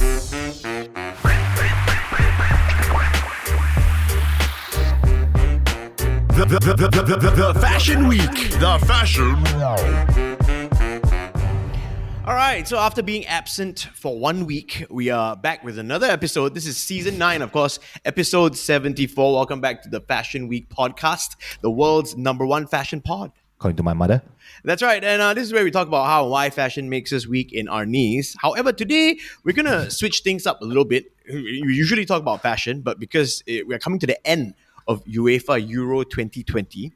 The Fashion Week. The Fashion. All right, so after being absent for 1 week, we are back with another episode. This is season 9, of course, episode 74. Welcome back to the Fashion Week podcast, the world's #1 fashion pod. According to my mother. That's right, and this is where we talk about how and why fashion makes us weak in our knees. However, today we're going to switch things up a little bit. We usually talk about fashion, but because we're coming to the end of UEFA Euro 2020.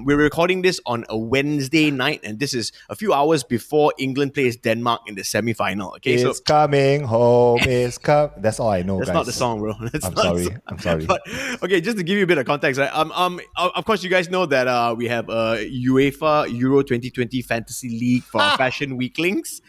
We're recording this on a Wednesday night, and this is a few hours before England plays Denmark in the semi-final. Okay, it's coming home, it's coming. That's all I know, that's guys. not the song, bro. I'm sorry. But, okay, just to give you a bit of context, right? Of course, you guys know that we have a UEFA Euro 2020 Fantasy League for our Fashion Weaklings.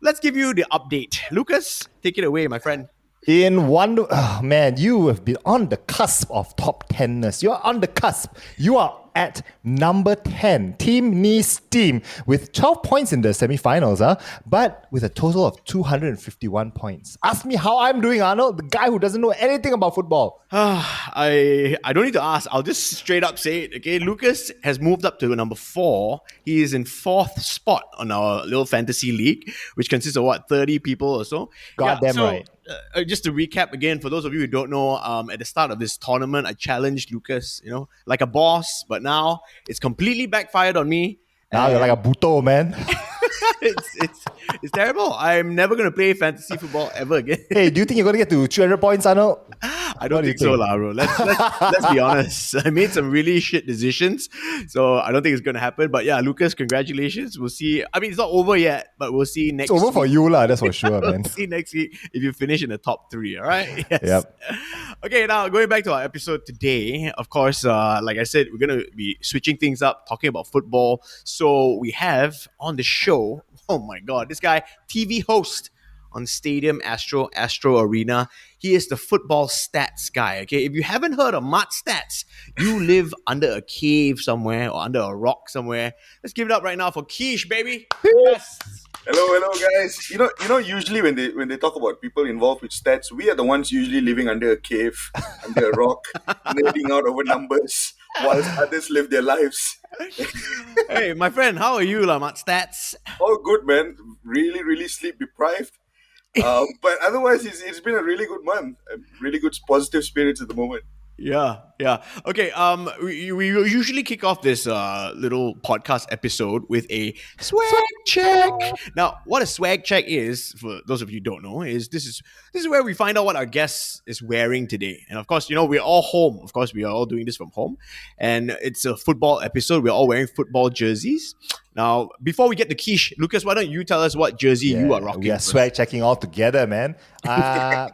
Let's give you the update. Lucas, take it away, my friend. Man, you have been on the cusp of top 10ness. You're on the cusp. You are at number 10, Team Nice team, with 12 points in the semi-finals, but with a total of 251 points. Ask me how I'm doing, Arnold, the guy who doesn't know anything about football. I don't need to ask. I'll just straight up say it. Okay, Lucas has moved up to number 4. He is in 4th spot on our little fantasy league, which consists of 30 people or so. Goddamn right. Just to recap again, for those of you who don't know, at the start of this tournament, I challenged Lucas, like a boss, but now it's completely backfired on me. Now you're like a buto, man. It's terrible. I'm never going to play fantasy football ever again. Hey, do you think you're going to get to 300 points, Arnold? I don't think so, bro. Let's be honest. I made some really shit decisions, so I don't think it's going to happen. But yeah, Lucas, congratulations. We'll see. I mean, it's not over yet, but we'll see next week. It's over for you, that's for sure, man. We'll see next week if you finish in the top 3, all right? Yes. Yep. Okay, now going back to our episode today, of course, like I said, we're going to be switching things up, talking about football. So we have on the show, oh my God, this guy, TV host on Stadium Astro Arena. He is the football stats guy, okay? If you haven't heard of Mart Stats, you live under a cave somewhere or under a rock somewhere. Let's give it up right now for Keesh, baby. Yes. Hello, guys. You know. Usually when they talk about people involved with stats, we are the ones usually living under a cave, under a rock, nerding out over numbers, whilst others live their lives. Hey, my friend, how are you, Mart Stats? All good, man. Really, really sleep deprived. But otherwise, it's been a really good month. Really good positive spirits at the moment. Yeah. Okay, we usually kick off this little podcast episode with a swag check. Now, what a swag check is, for those of you who don't know, is this is where we find out what our guest is wearing today. And of course, we're all home. Of course, we are all doing this from home. And it's a football episode. We're all wearing football jerseys. Now, before we get to Keesh, Lucas, why don't you tell us what jersey you are rocking? We are swag checking all together, man. I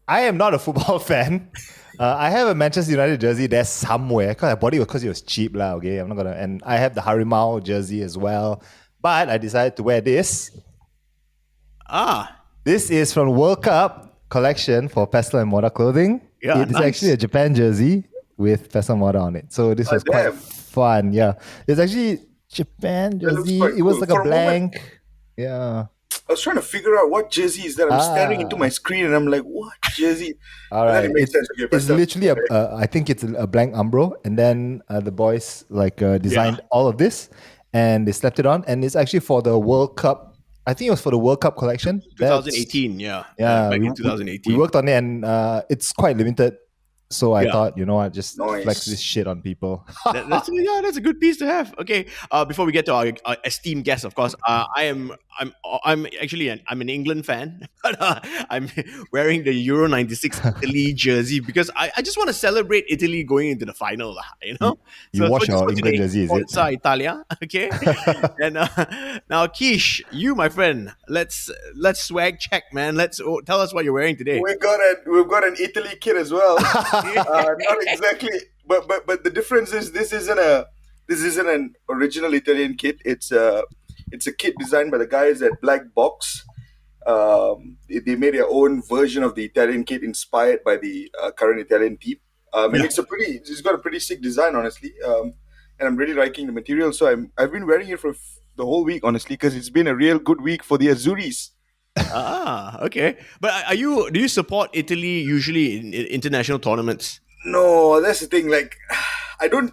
am not a football fan. I have a Manchester United jersey there somewhere because I bought it because it was cheap, okay? I'm not gonna, and I have the Harimau jersey as well. But I decided to wear this. This is from World Cup collection for Pestle and Mortar clothing. Yeah, it's actually a Japan jersey with Pestle and Mortar on it. So this was quite fun. Yeah, it's actually Japan jersey. It was like a blank. Yeah. I was trying to figure out what jersey is that. I'm staring into my screen and I'm like, what jersey? All right. It makes sense. Okay, it's literally I think it's a blank Umbro, and then the boys designed all of this and they slapped it on, and it's actually for the World Cup. I think it was for the World Cup collection. 2018, yeah. Back in 2018. We worked on it, and it's quite limited. So I thought, you know what, just flex this shit on people. That's a good piece to have. Okay, before we get to our esteemed guest, of course, I'm actually an England fan, but I'm wearing the Euro '96 Italy jersey because I just want to celebrate Italy going into the final, You watch your England jersey, is it? Forza Italia, okay. And now, Keesh, you, my friend, let's swag check, man. Tell us what you're wearing today. We've got an Italy kit as well. Not exactly, but the difference is this isn't an original Italian kit. It's a kit designed by the guys at Black Box. They made their own version of the Italian kit inspired by the current Italian team. And it's got a pretty sick design, honestly. And I'm really liking the material. So I've been wearing it for the whole week, honestly, because it's been a real good week for the Azuris. Okay. But do you support Italy usually in international tournaments? No, that's the thing. Like, I don't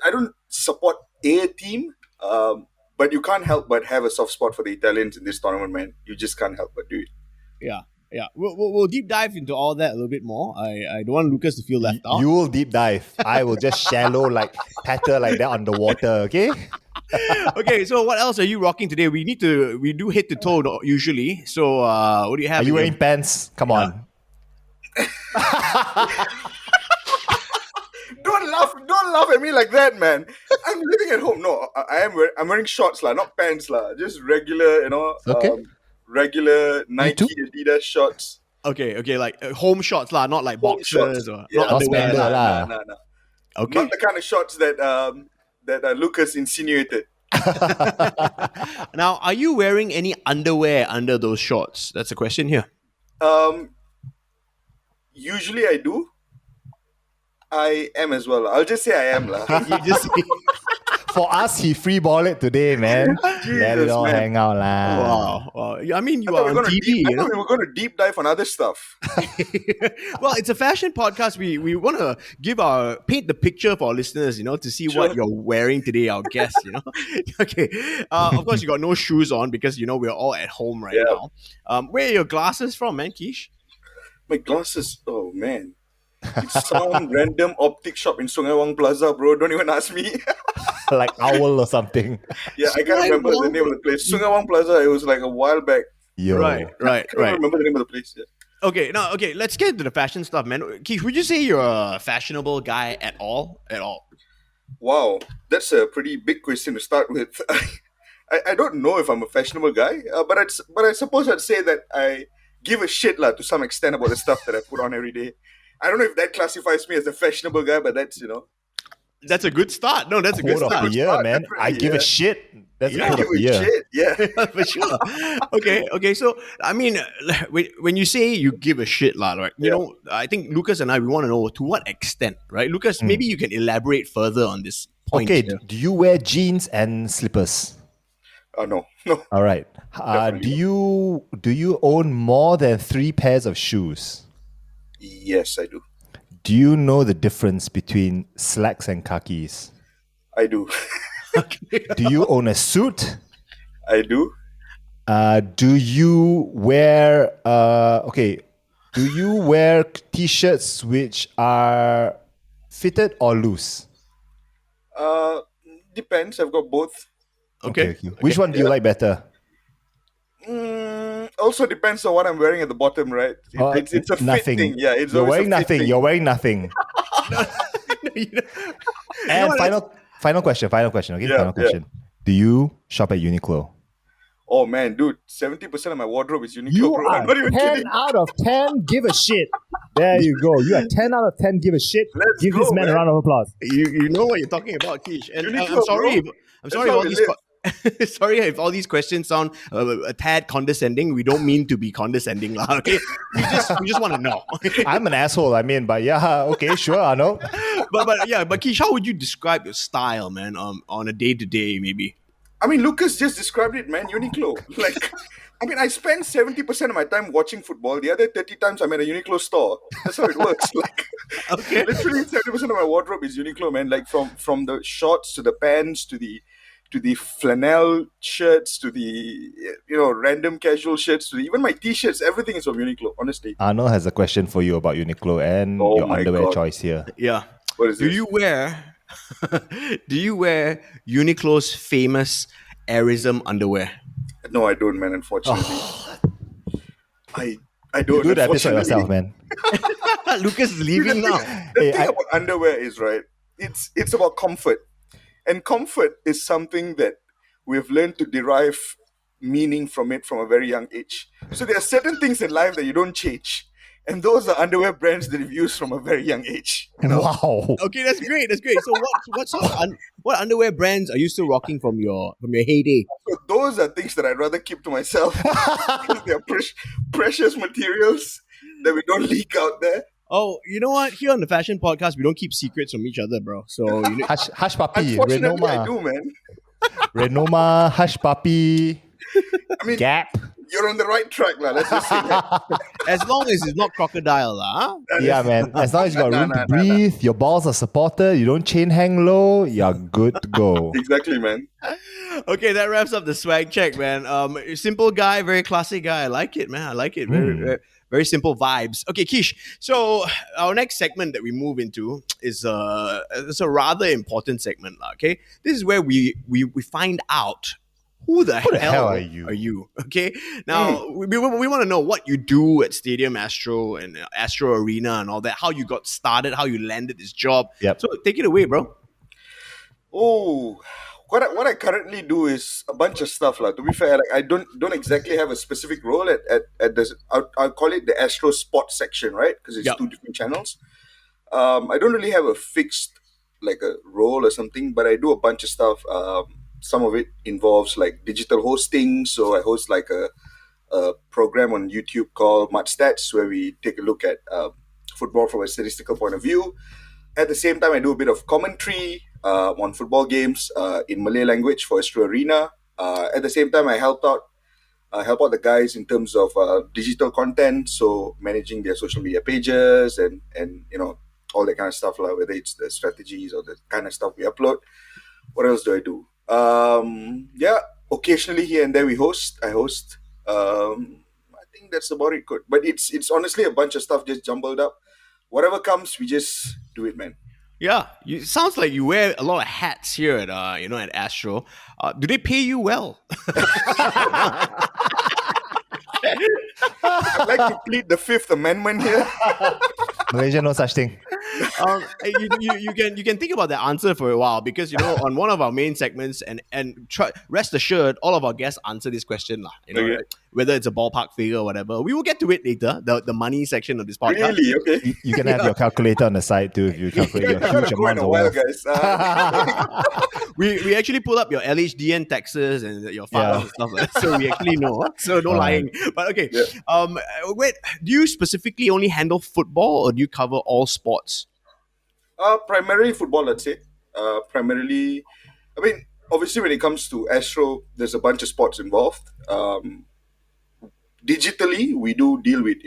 I don't support a team. But you can't help but have a soft spot for the Italians in this tournament, man. You just can't help but do it. Yeah. Yeah. We'll deep dive into all that a little bit more. I don't want Lucas to feel left out. You will deep dive. I will just shallow patter like that on the water, okay? Okay, so what else are you rocking today? We do head to toe usually. So what do you have? Are you wearing pants? Come on. Don't laugh at me like that, man. I'm living at home. No, I'm wearing shorts lah, not pants lah. Just regular, Okay. Regular Nike Adidas shorts. Okay, like home shorts lah, not like Home boxers shorts. or Yeah, not underwear. spender lah. Nah. Okay. Not the kind of shorts that Lucas insinuated. Now, are you wearing any underwear under those shorts? That's a question here. Usually I do. I am as well. I'll just say I am lah. You just For us, he free ball it today, man. Let it all man. hang out lah. wow. I mean, you I thought are we on were TV. I thought we were going to deep dive on other stuff. Well, it's a fashion podcast. We want to paint the picture for our listeners, to see what you're wearing today, our guests, Okay. Of course, you got no shoes on because, we're all at home right now. Where are your glasses from, man, Keesh? My glasses, oh man. It's some random optic shop in Sungai Wang Plaza, bro. Don't even ask me. Like owl or something. Yeah, I can't remember the name of the place. Sungai Wang Plaza, it was like a while back. Yo. Right. I can't remember the name of the place. Yeah. Okay, let's get into the fashion stuff, man. Keesh, would you say you're a fashionable guy at all? At all? Wow, that's a pretty big question to start with. I don't know if I'm a fashionable guy, but I suppose I'd say that I give a shit lah to some extent about the stuff that I put on every day. I don't know if that classifies me as a fashionable guy, but that's That's a good start. No, that's a good Quote of start. the year, man. I give a shit. That's Yeah, the quote of the year. shit. Yeah. For sure. Okay. So, I mean, when you say you give a shit, right? I think Lucas and I, we want to know to what extent, right? Lucas, maybe you can elaborate further on this point. Okay, here. do you wear jeans and slippers? No. All right. Do you own more than 3 pairs of shoes? Yes, I do. Do you know the difference between slacks and khakis? I do. Do you own a suit? I do. Do you wear Do you wear t-shirts which are fitted or loose? Depends. I've got both. Okay. Which one do you like better? Also depends on what I'm wearing at the bottom, right? It's a fit nothing. thing. Yeah, it's You're always wearing a fit nothing. thing. You're wearing nothing. And final question. Okay, Yeah, final question. Do you shop at Uniqlo? Oh man, dude, 70% of my wardrobe is Uniqlo, You bro. I'm not even 10 kidding. out of 10. Give a shit. There you go. You are 10 out of 10. Give a shit. Let's Give go, this man a man. round of applause. You know what you're talking about, Keesh. And Uniqlo, I'm sorry. bro. I'm That's sorry. how All we these. Sorry if all these questions sound a tad condescending. We don't mean to be condescending, lah. Okay, we just want to know. I'm an asshole. But yeah, okay, sure, I know. but Keesh, how would you describe your style, man? On a day to day, maybe. I mean, Lucas just described it, man. Uniqlo. I spend 70% of my time watching football. The other 30 times I'm at a Uniqlo store. That's how it works. Okay. Literally 70% of my wardrobe is Uniqlo, man. Like from the shorts to the pants to the flannel shirts to the random casual shirts to even my t-shirts. Everything is from Uniqlo. Honestly. Arnold has a question for you about Uniqlo and your my underwear God. choice here. Yeah. What is Do this? you wear Uniqlo's famous Airism underwear? No, I don't, man. Unfortunately, I don't. Do the episode unfortunately. yourself, man. Lucas is leaving now. The thing about underwear is, right, it's about comfort. And comfort is something that we've learned to derive meaning from it from a very young age. So there are certain things in life that you don't change. And those are underwear brands that you've used from a very young age. Wow. Okay, that's great. So what underwear brands are you still rocking from your heyday? So those are things that I'd rather keep to myself because they are precious materials that we don't leak out there. Oh, you know what? Here on the Fashion Podcast, we don't keep secrets from each other, bro. So Hush puppy, Unfortunately, I Renoma. do, man. Renoma, Hush puppy, I mean, Gap. You're on the right track, lah. Let's just say that. As long as it's not crocodile, lah. Huh? Yeah, man. As long as you got Nah, room nah, to nah, breathe, your balls are supported, you don't chain hang low, you're good to go. Exactly, man. Okay, that wraps up the swag check, man. Simple guy, very classic guy. I like it, man. I like it. Very simple vibes. Okay, Keesh. So our next segment that we move into is it's a rather important segment, lah. Okay, this is where we find out who the hell are you? Okay, now we want to know what you do at Stadium Astro and Astro Arena and all that. How you got started, how you landed this job. Yep. So take it away, bro. Oh, what I currently do is a bunch of stuff, lah. To be fair, like I don't exactly have a specific role at this. I'll call it the Astro Sport section, right? Because it's Yep. two different channels. I don't really have a fixed like a role or something, but I do a bunch of stuff. Some of it involves like digital hosting, so I host like a program on YouTube called Mud Stats, where we take a look at football from a statistical point of view. At the same time, I do a bit of commentary on football games in Malay language for Astro Arena. At the same time, I help out the guys in terms of digital content, so managing their social media pages and all that kind of stuff, like whether it's the strategies or the kind of stuff we upload. What else do I do? Yeah, occasionally here and there I host. I think that's about it. Good, but it's honestly a bunch of stuff just jumbled up. Whatever comes, we just do it, man. Yeah, it sounds like you wear a lot of hats here at at Astro. Do they pay you well? I'd like to plead the Fifth Amendment here. Malaysia, no such thing. You can think about that answer for a while, because on one of our main segments, and rest assured, all of our guests answer this question, lah. Okay. Right? Whether it's a ballpark figure or whatever. We will get to it later. The money section of this podcast. Really? Okay. You can have your calculator on the side too if you calculate your Gotta huge go in amounts a of while, wealth. guys. We actually pull up your LHDN taxes and your files and stuff like that, so we actually know. So no lying. But okay, wait. Do you specifically only handle football, or do you cover all sports? Primarily football, let's say. Primarily, I mean, obviously, when it comes to Astro, there's a bunch of sports involved. Digitally, we do deal with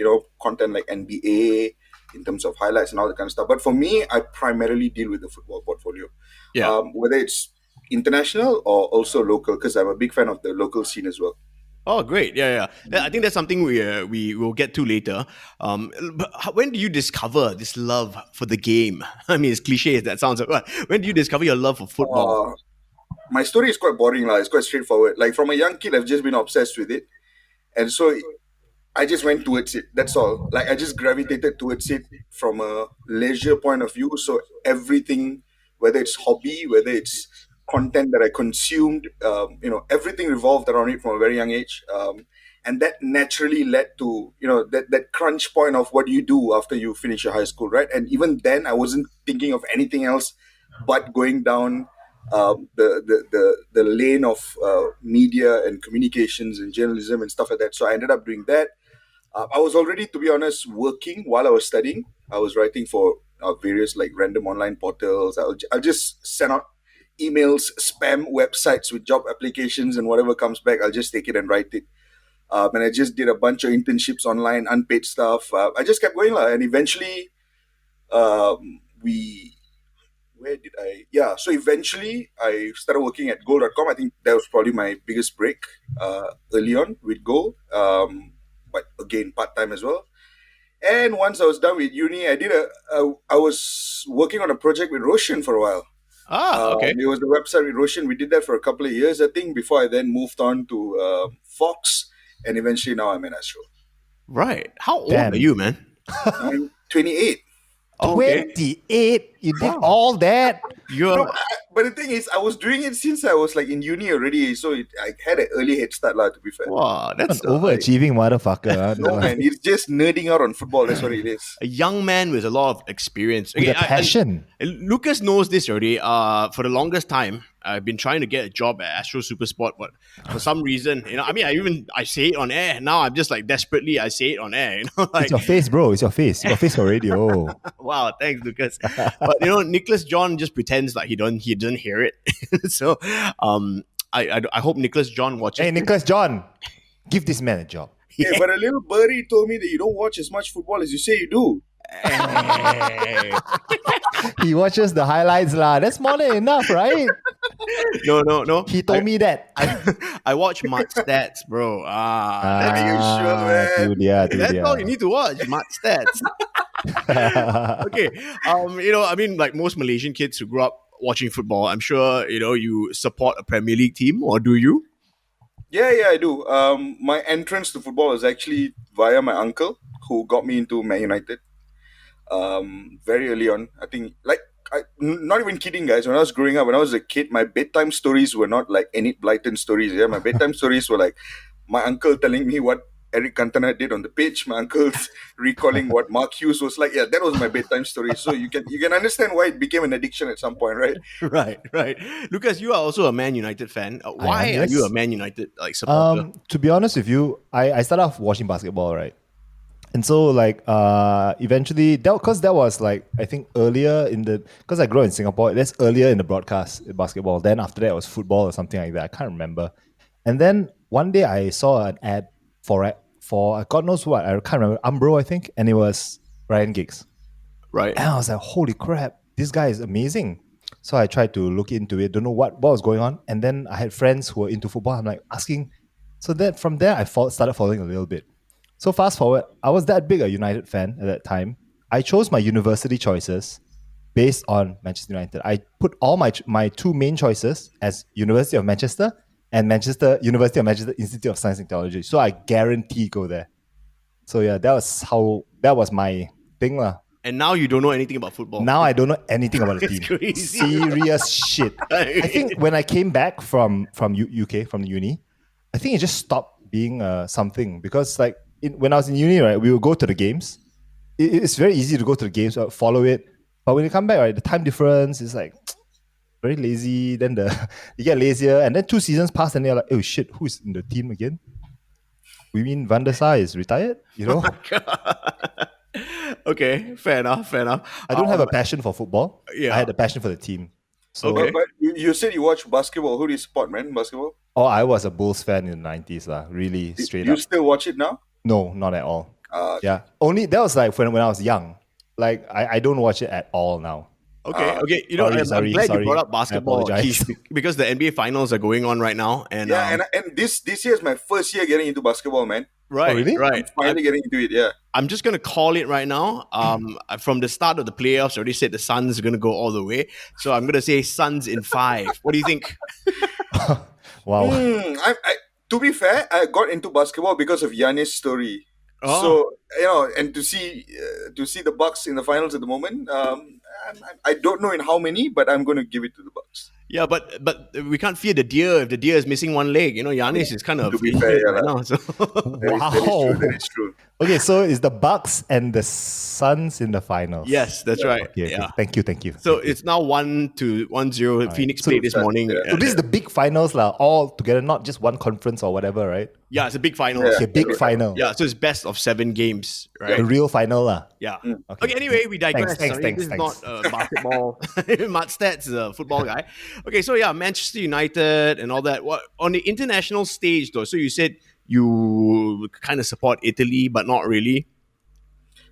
content like NBA in terms of highlights and all that kind of stuff. But for me, I primarily deal with the football portfolio. Yeah. Whether it's international or also local, because I'm a big fan of the local scene as well. Oh, great! Yeah. I think that's something we will get to later. But when do you discover this love for the game? I mean, as cliche as that sounds, but when do you discover your love for football? My story is quite boring, lah. It's quite straightforward. Like from a young kid, I've just been obsessed with it, and so I just went towards it. That's all. Like I just gravitated towards it from a leisure point of view. So everything, whether it's hobby, whether it's content that I consumed, everything revolved around it from a very young age. And that naturally led to, that crunch point of what do you do after you finish your high school, right? And even then, I wasn't thinking of anything else but going down the lane of media and communications and journalism and stuff like that. So I ended up doing that. I was already, to be honest, working while I was studying. I was writing for various like random online portals. I'll just send out emails, spam websites with job applications, and whatever comes back, I'll just take it and write it. And I just did a bunch of internships online, unpaid stuff. I just kept going, and eventually, so eventually I started working at goal.com. I think that was probably my biggest break early on with Goal, but again, part-time as well. And once I was done with uni, I was working on a project with Roshan for a while. Okay. It was the website with Roshan. We did that for a couple of years, I think, before I then moved on to Fox, and eventually now I'm at Astro. Right. How old Damn. are you, man? I'm 28. Okay. 28? You did all that? But the thing is, I was doing it since I was like in uni already, so I had an early head start, to be fair. Wow, that's An overachieving motherfucker. Huh? No, man, it's just nerding out on football. That's what it is. a young man with a lot of experience. With a passion. Lucas knows this already. For the longest time, I've been trying to get a job at Astro Supersport, but for some reason, I say it on air. Now I'm just like desperately, I say it on air. Like, It's your face, bro. It's your face. Your face for radio. wow, thanks, Lucas. But Nicholas John just pretends like he doesn't hear it. So, I hope Nicholas John watches. Hey, Nicholas John. Give this man a job. Hey, but a little birdie told me that you don't watch as much football as you say you do. Hey. He watches the highlights lah. That's more than enough, right? No. He told me that. I watch Mud Stats, bro. Are you sure, man? That's all you need to watch, Mud Stats. Okay. I mean, like most Malaysian kids who grew up watching football, I'm sure, you support a Premier League team, or do you? Yeah, I do. My entrance to football was actually via my uncle, who got me into Man United. Very early on, I think, not even kidding, guys. When I was growing up, when I was a kid, my bedtime stories were not like Enid Blyton stories. Yeah, my bedtime stories were like my uncle telling me what Eric Cantona did on the pitch. My uncle's recalling what Mark Hughes was like. Yeah, that was my bedtime story. So you can understand why it became an addiction at some point, right? Right. Lucas, you are also a Man United fan. Why am, are yes. you a Man United supporter? To be honest with you, I started off watching basketball, right? And so eventually because that was like, I think earlier because I grew up in Singapore, that's earlier in the broadcast basketball. Then after that it was football or something like that. I can't remember. And then one day I saw an ad for God knows what, I can't remember, Umbro, I think, and it was Ryan Giggs. Right. And I was like, holy crap, this guy is amazing. So I tried to look into it, don't know what was going on. And then I had friends who were into football. I'm like asking. So that from there I started following a little bit. So fast forward, I was that big a United fan at that time. I chose my university choices based on Manchester United. I put all my two main choices as University of Manchester and University of Manchester Institute of Science and Technology. So I guarantee go there. So yeah, that was my thing lah. And now you don't know anything about football. Now I don't know anything about the It's team. crazy. Serious shit. I think when I came back from UK, from the uni, I think it just stopped being something because when I was in uni, right, we would go to the games. It's very easy to go to the games, follow it. But when you come back, right, the time difference is like very lazy. Then you get lazier, and then 2 seasons pass, and you're like, oh shit, who's in the team again? We mean Van der Sar is retired, Okay, fair enough. I don't have a passion for football. Yeah. I had a passion for the team. So, Okay. But you said you watch basketball. Who do you support, man? Basketball? Oh, I was a Bulls fan in the 90s, really straight You up. still watch it now? No, not at all. Uh, Yeah, only that was like when I was young. Like I don't watch it at all now. Okay. Sorry, I'm glad sorry. you brought up I basketball, apologize. Keesh, because the NBA finals are going on right now. And and this year is my first year getting into basketball, man. right, Oh, really? right. Finally getting into it, yeah. I'm just gonna call it right now. From the start of the playoffs, I already said the Suns are gonna go all the way. So I'm gonna say Suns in 5. What do you think? Wow. To be fair, I got into basketball because of Giannis' story. Oh. So and to see the Bucks in the finals at the moment, I don't know in how many, but I'm going to give it to the Bucks. Yeah, but we can't fear the deer if the deer is missing one leg. Giannis is kind of To be fair, yeah, right now. So That is true. Okay, so it's the Bucks and the Suns in the finals. yes, that's right. Okay, Yeah. Thank you. So it's now 1-0. Phoenix played this morning. So this is the big finals lah, all together, not just one conference or whatever, right? Yeah, it's a big final. Yeah. Okay, big final. Yeah, so it's best of 7 games, right? The real final lah. Yeah. Okay. Okay. Anyway, we digress. Thanks. This is not basketball. Matt Stats is a football guy. Okay, so yeah, Manchester United and all that. What on the international stage though? So you said you kind of support Italy, but not really.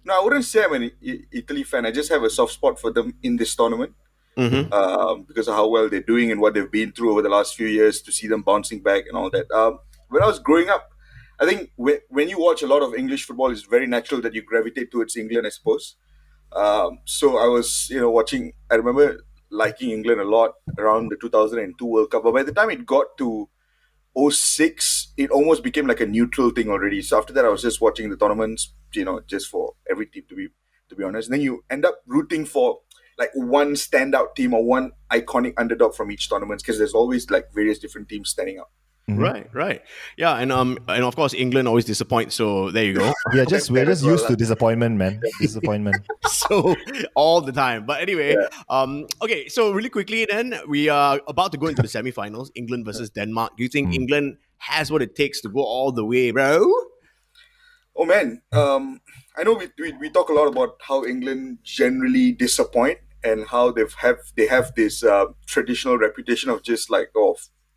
No, I wouldn't say I'm an Italy fan. I just have a soft spot for them in this tournament because of how well they're doing and what they've been through over the last few years. To see them bouncing back and all that. When I was growing up, I think when you watch a lot of English football, it's very natural that you gravitate towards England, I suppose. So I was, watching. I remember liking England a lot around the 2002 World Cup, but by the time it got to 2006, it almost became like a neutral thing already. So after that, I was just watching the tournaments, just for every team to be honest. And then you end up rooting for like one standout team or one iconic underdog from each tournament because there's always like various different teams standing out. Right. Yeah, and of course England always disappoints. So there you go. we're just used to disappointment, man. Disappointment. So all the time. But anyway, okay. So really quickly, then we are about to go into the semi-finals. England versus Denmark. Do you think England has what it takes to go all the way, bro? Oh man, I know we talk a lot about how England generally disappoint and how they have this traditional reputation of just like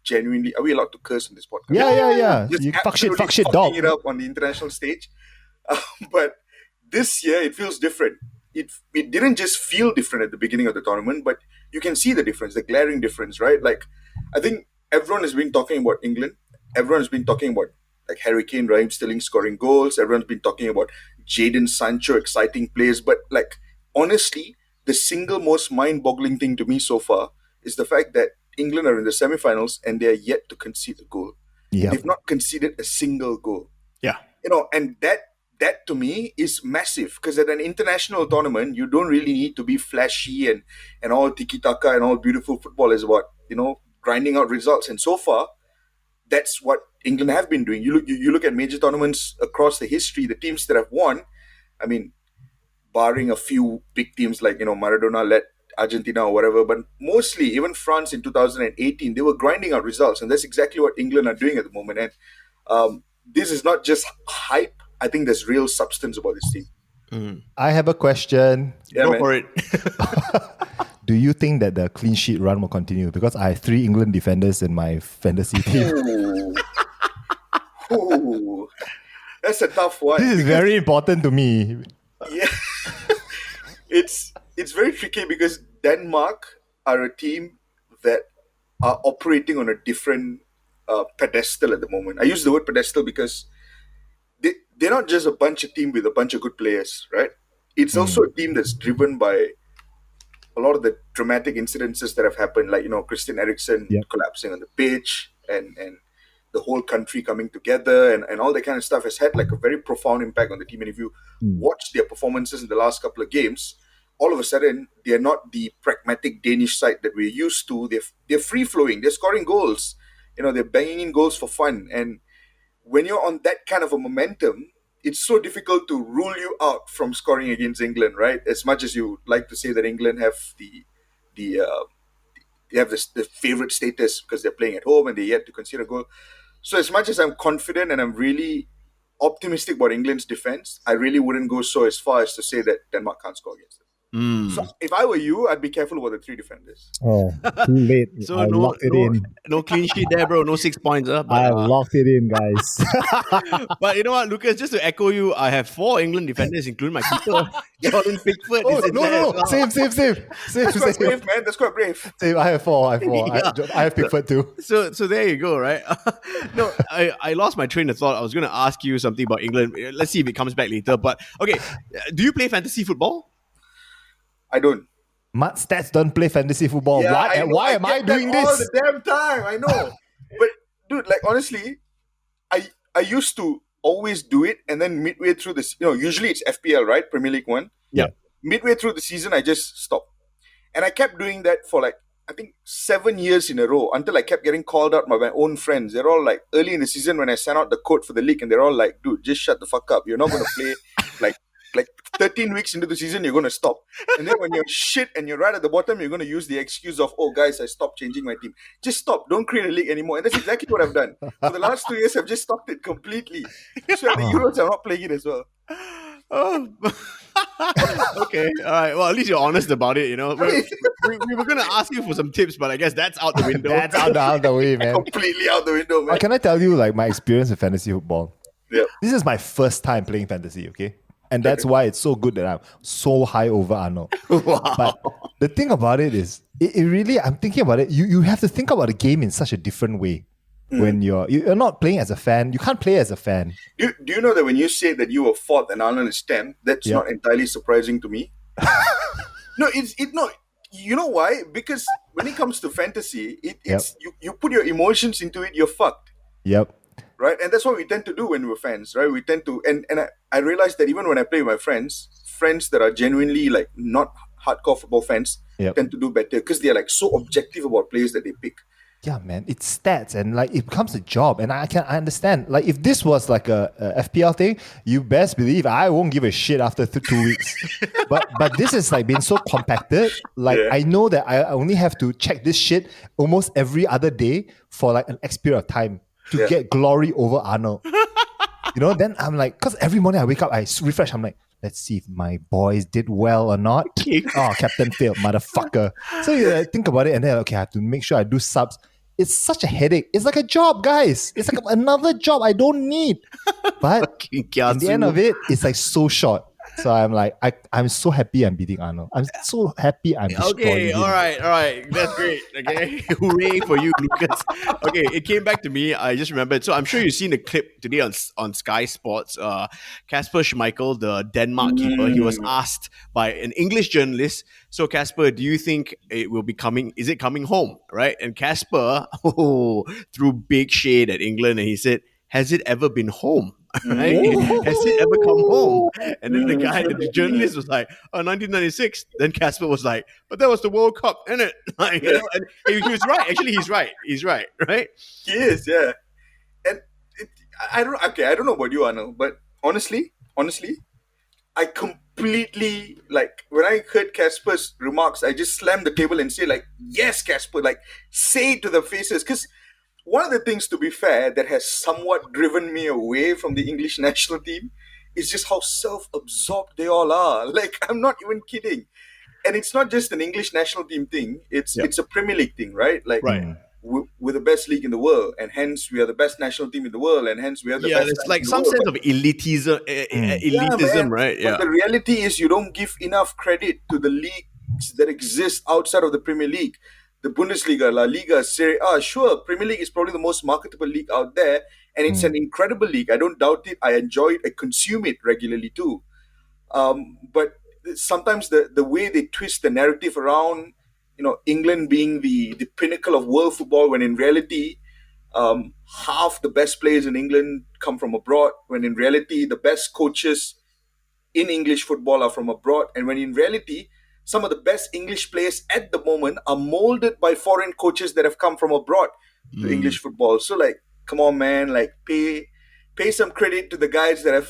genuinely. Are we allowed to curse on this podcast? Yeah. Just You fuck shit, absolutely dog. fucking it up on the international stage. But this year it feels different. It didn't just feel different at the beginning of the tournament, but you can see the difference, the glaring difference, right? Like, I think everyone has been talking about England. Everyone has been talking about like Harry Kane, Raheem Sterling scoring goals. Everyone's been talking about Jadon Sancho exciting plays. But like, honestly, the single most mind-boggling thing to me so far is the fact that England are in the semi-finals and they are yet to concede a goal. Yep. They've not conceded a single goal. Yeah. And that to me is massive, because at an international tournament, you don't really need to be flashy and all tiki-taka and all beautiful football is about, grinding out results. And so far, that's what England have been doing. You look at major tournaments across the history, the teams that have won, I mean, barring a few big teams like, Maradona led Argentina or whatever, but mostly even France in 2018, they were grinding out results. And that's exactly what England are doing at the moment. And this is not just hype. I think there's real substance about this team. I have a question. Yeah, Go man. for it. Do you think that the clean sheet run will continue? Because I have 3 England defenders in my fantasy team. Ooh. That's a tough one. This is very important to me. Yeah. It's very tricky because Denmark are a team that are operating on a different pedestal at the moment. I use the word pedestal because they're not just a bunch of team with a bunch of good players, right? It's also a team that's driven by a lot of the dramatic incidences that have happened, like, Christian Eriksen collapsing on the pitch and the whole country coming together and all that kind of stuff has had like a very profound impact on the team. And if you watch their performances in the last couple of games, all of a sudden they're not the pragmatic Danish side that we're used to. They're free flowing, they're scoring goals, they're banging in goals for fun. And when you're on that kind of a momentum, it's so difficult to rule you out from scoring against England, right? As much as you like to say that England have they have the favorite status because they're playing at home and they're yet to concede a goal. So as much as I'm confident and I'm really optimistic about England's defense, I really wouldn't go so as far as to say that Denmark can't score against them. So if I were you, I'd be careful about the 3 defenders. Oh, too late. So no clean sheet there, bro. No 6 points. But, locked it in, guys. but you know what, Lucas, just to echo you, I have 4 England defenders, including my keeper, Jordan Pickford. Oh, is in there as well. Same. That's quite brave, man. That's quite brave. Same. I have 4. Yeah. I have Pickford too. So there you go, right? No, I lost my train of thought. I was going to ask you something about England. Let's see if it comes back later. But okay, do you play fantasy football? I don't. Matt Stats don't play fantasy football. Yeah, I know. Why am I get that doing all this? the damn time? I know. But dude, like honestly, I used to always do it, and then midway through this, usually it's FPL, right? Premier League 1. Yeah. Midway through the season, I just stopped. And I kept doing that for like, I think 7 years in a row until I kept getting called out by my own friends. They're all like, early in the season when I sent out the code for the league, and they're all like, dude, just shut the fuck up. You're not going to play like 13 weeks into the season, you're going to stop. And then when you're shit and you're right at the bottom, you're going to use the excuse of, oh, guys, I stopped changing my team. Just stop. Don't create a league anymore. And that's exactly what I've done. For the last 2 years, I've just stopped it completely. So at the Euros, I'm not playing it as well. Oh. Okay. All right. Well, at least you're honest about it, We were going to ask you for some tips, but I guess that's out the window. That's out the way, man. Completely out the window, man. Can I tell you like my experience with fantasy football? Yeah. This is my first time playing fantasy, okay? And that's why it's so good that I'm so high over Arnold. Wow. But the thing about it is, it really, I'm thinking about it, you have to think about a game in such a different way. When you're not playing as a fan, you can't play as a fan. Do you know that when you say that you were 4th and Arnold is 10th, that's not entirely surprising to me? No, it's not. You know why? Because when it comes to fantasy, it's you put your emotions into it, you're fucked. Yep. Right? And that's what we tend to do when we're fans, right? We tend to, and I realized that even when I play with my friends that are genuinely like not hardcore football fans, tend to do better because they're like so objective about players that they pick. Yeah, man, it's stats and like it becomes a job. And I understand. Like if this was like a FPL thing, you best believe I won't give a shit after 2 weeks. but this is like being so compacted. Like I know that I only have to check this shit almost every other day for like an X period of time to get glory over Arnold. Then I'm like, because every morning I wake up, I refresh. I'm like, let's see if my boys did well or not. Oh, captain failed, motherfucker. So you think about it and then, okay, I have to make sure I do subs. it's such a headache. It's like a job, guys. It's like another job I don't need. But in the end of it, it's like so short. So I'm like, I'm so happy I'm beating Arnold. I'm so happy I'm destroying Okay, him. all right. That's great. Okay, hooray for you, Lucas. Okay, it came back to me. I just remembered. So I'm sure you've seen the clip today on Sky Sports. Kasper Schmeichel, the Denmark keeper, he was asked by an English journalist. So Kasper, do you think it will be coming? Is it coming home? Right? And Kasper threw big shade at England, and he said, "Has it ever been home?" Right? Has it ever come home? And then the journalist was like, "Oh, 1996." Then Casper was like, "But that was the World Cup, isn't it?" Like, you know, and he was right. Actually, he's right. He's right. Right? He is, yeah. And I don't know about you, Arnold, but honestly, I completely, like, when I heard Casper's remarks, I just slammed the table and say, like, yes, Casper, like, say it to the faces. Because one of the things, to be fair, that has somewhat driven me away from the English national team is just how self-absorbed they all are. Like, I'm not even kidding. And it's not just an English national team thing. It's a Premier League thing, right? Like, Right. we're the best league in the world, and hence we are the best national team in the world, and hence we are the Yeah, best. it's team like in the some world. sense of elitism, elitism, man. right? But Yeah. the reality is, you don't give enough credit to the leagues that exist outside of the Premier League. The Bundesliga, La Liga, Serie A. Sure, Premier League is probably the most marketable league out there, and it's an incredible league. I don't doubt it. I enjoy it. I consume it regularly too. But sometimes the way they twist the narrative around, England being the pinnacle of world football, when in reality, half the best players in England come from abroad, when in reality, the best coaches in English football are from abroad, and when in reality, some of the best English players at the moment are molded by foreign coaches that have come from abroad to English football. So, like, come on, man, like, pay some credit to the guys that have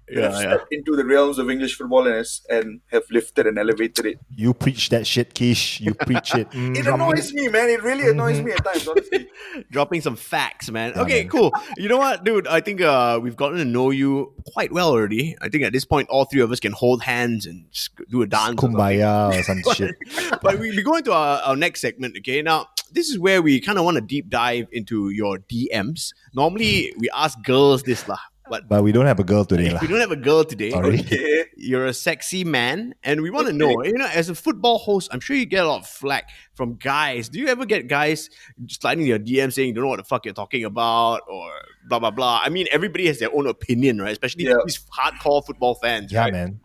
stepped into the realms of English football and have lifted and elevated it. You preach that shit, Keesh. You preach it. It annoys me, man. It really annoys me at times, honestly. Dropping some facts, man. Yeah, Okay, man. cool. You know what, dude? I think we've gotten to know you quite well already. I think at this point, all three of us can hold hands and just do a dance. Kumbaya or some shit. But we go into our next segment, okay? Now, this is where we kind of want to deep dive into your DMs. Normally, we ask girls this lah. But we don't have a girl today. We don't have a girl today. Sorry. Okay. You're a sexy man, and we want to know, as a football host, I'm sure you get a lot of flack from guys. Do you ever get guys sliding your DM saying, "Don't know what the fuck you're talking about," or blah, blah, blah? I mean, everybody has their own opinion, right? Especially these hardcore football fans, Yeah, right? man.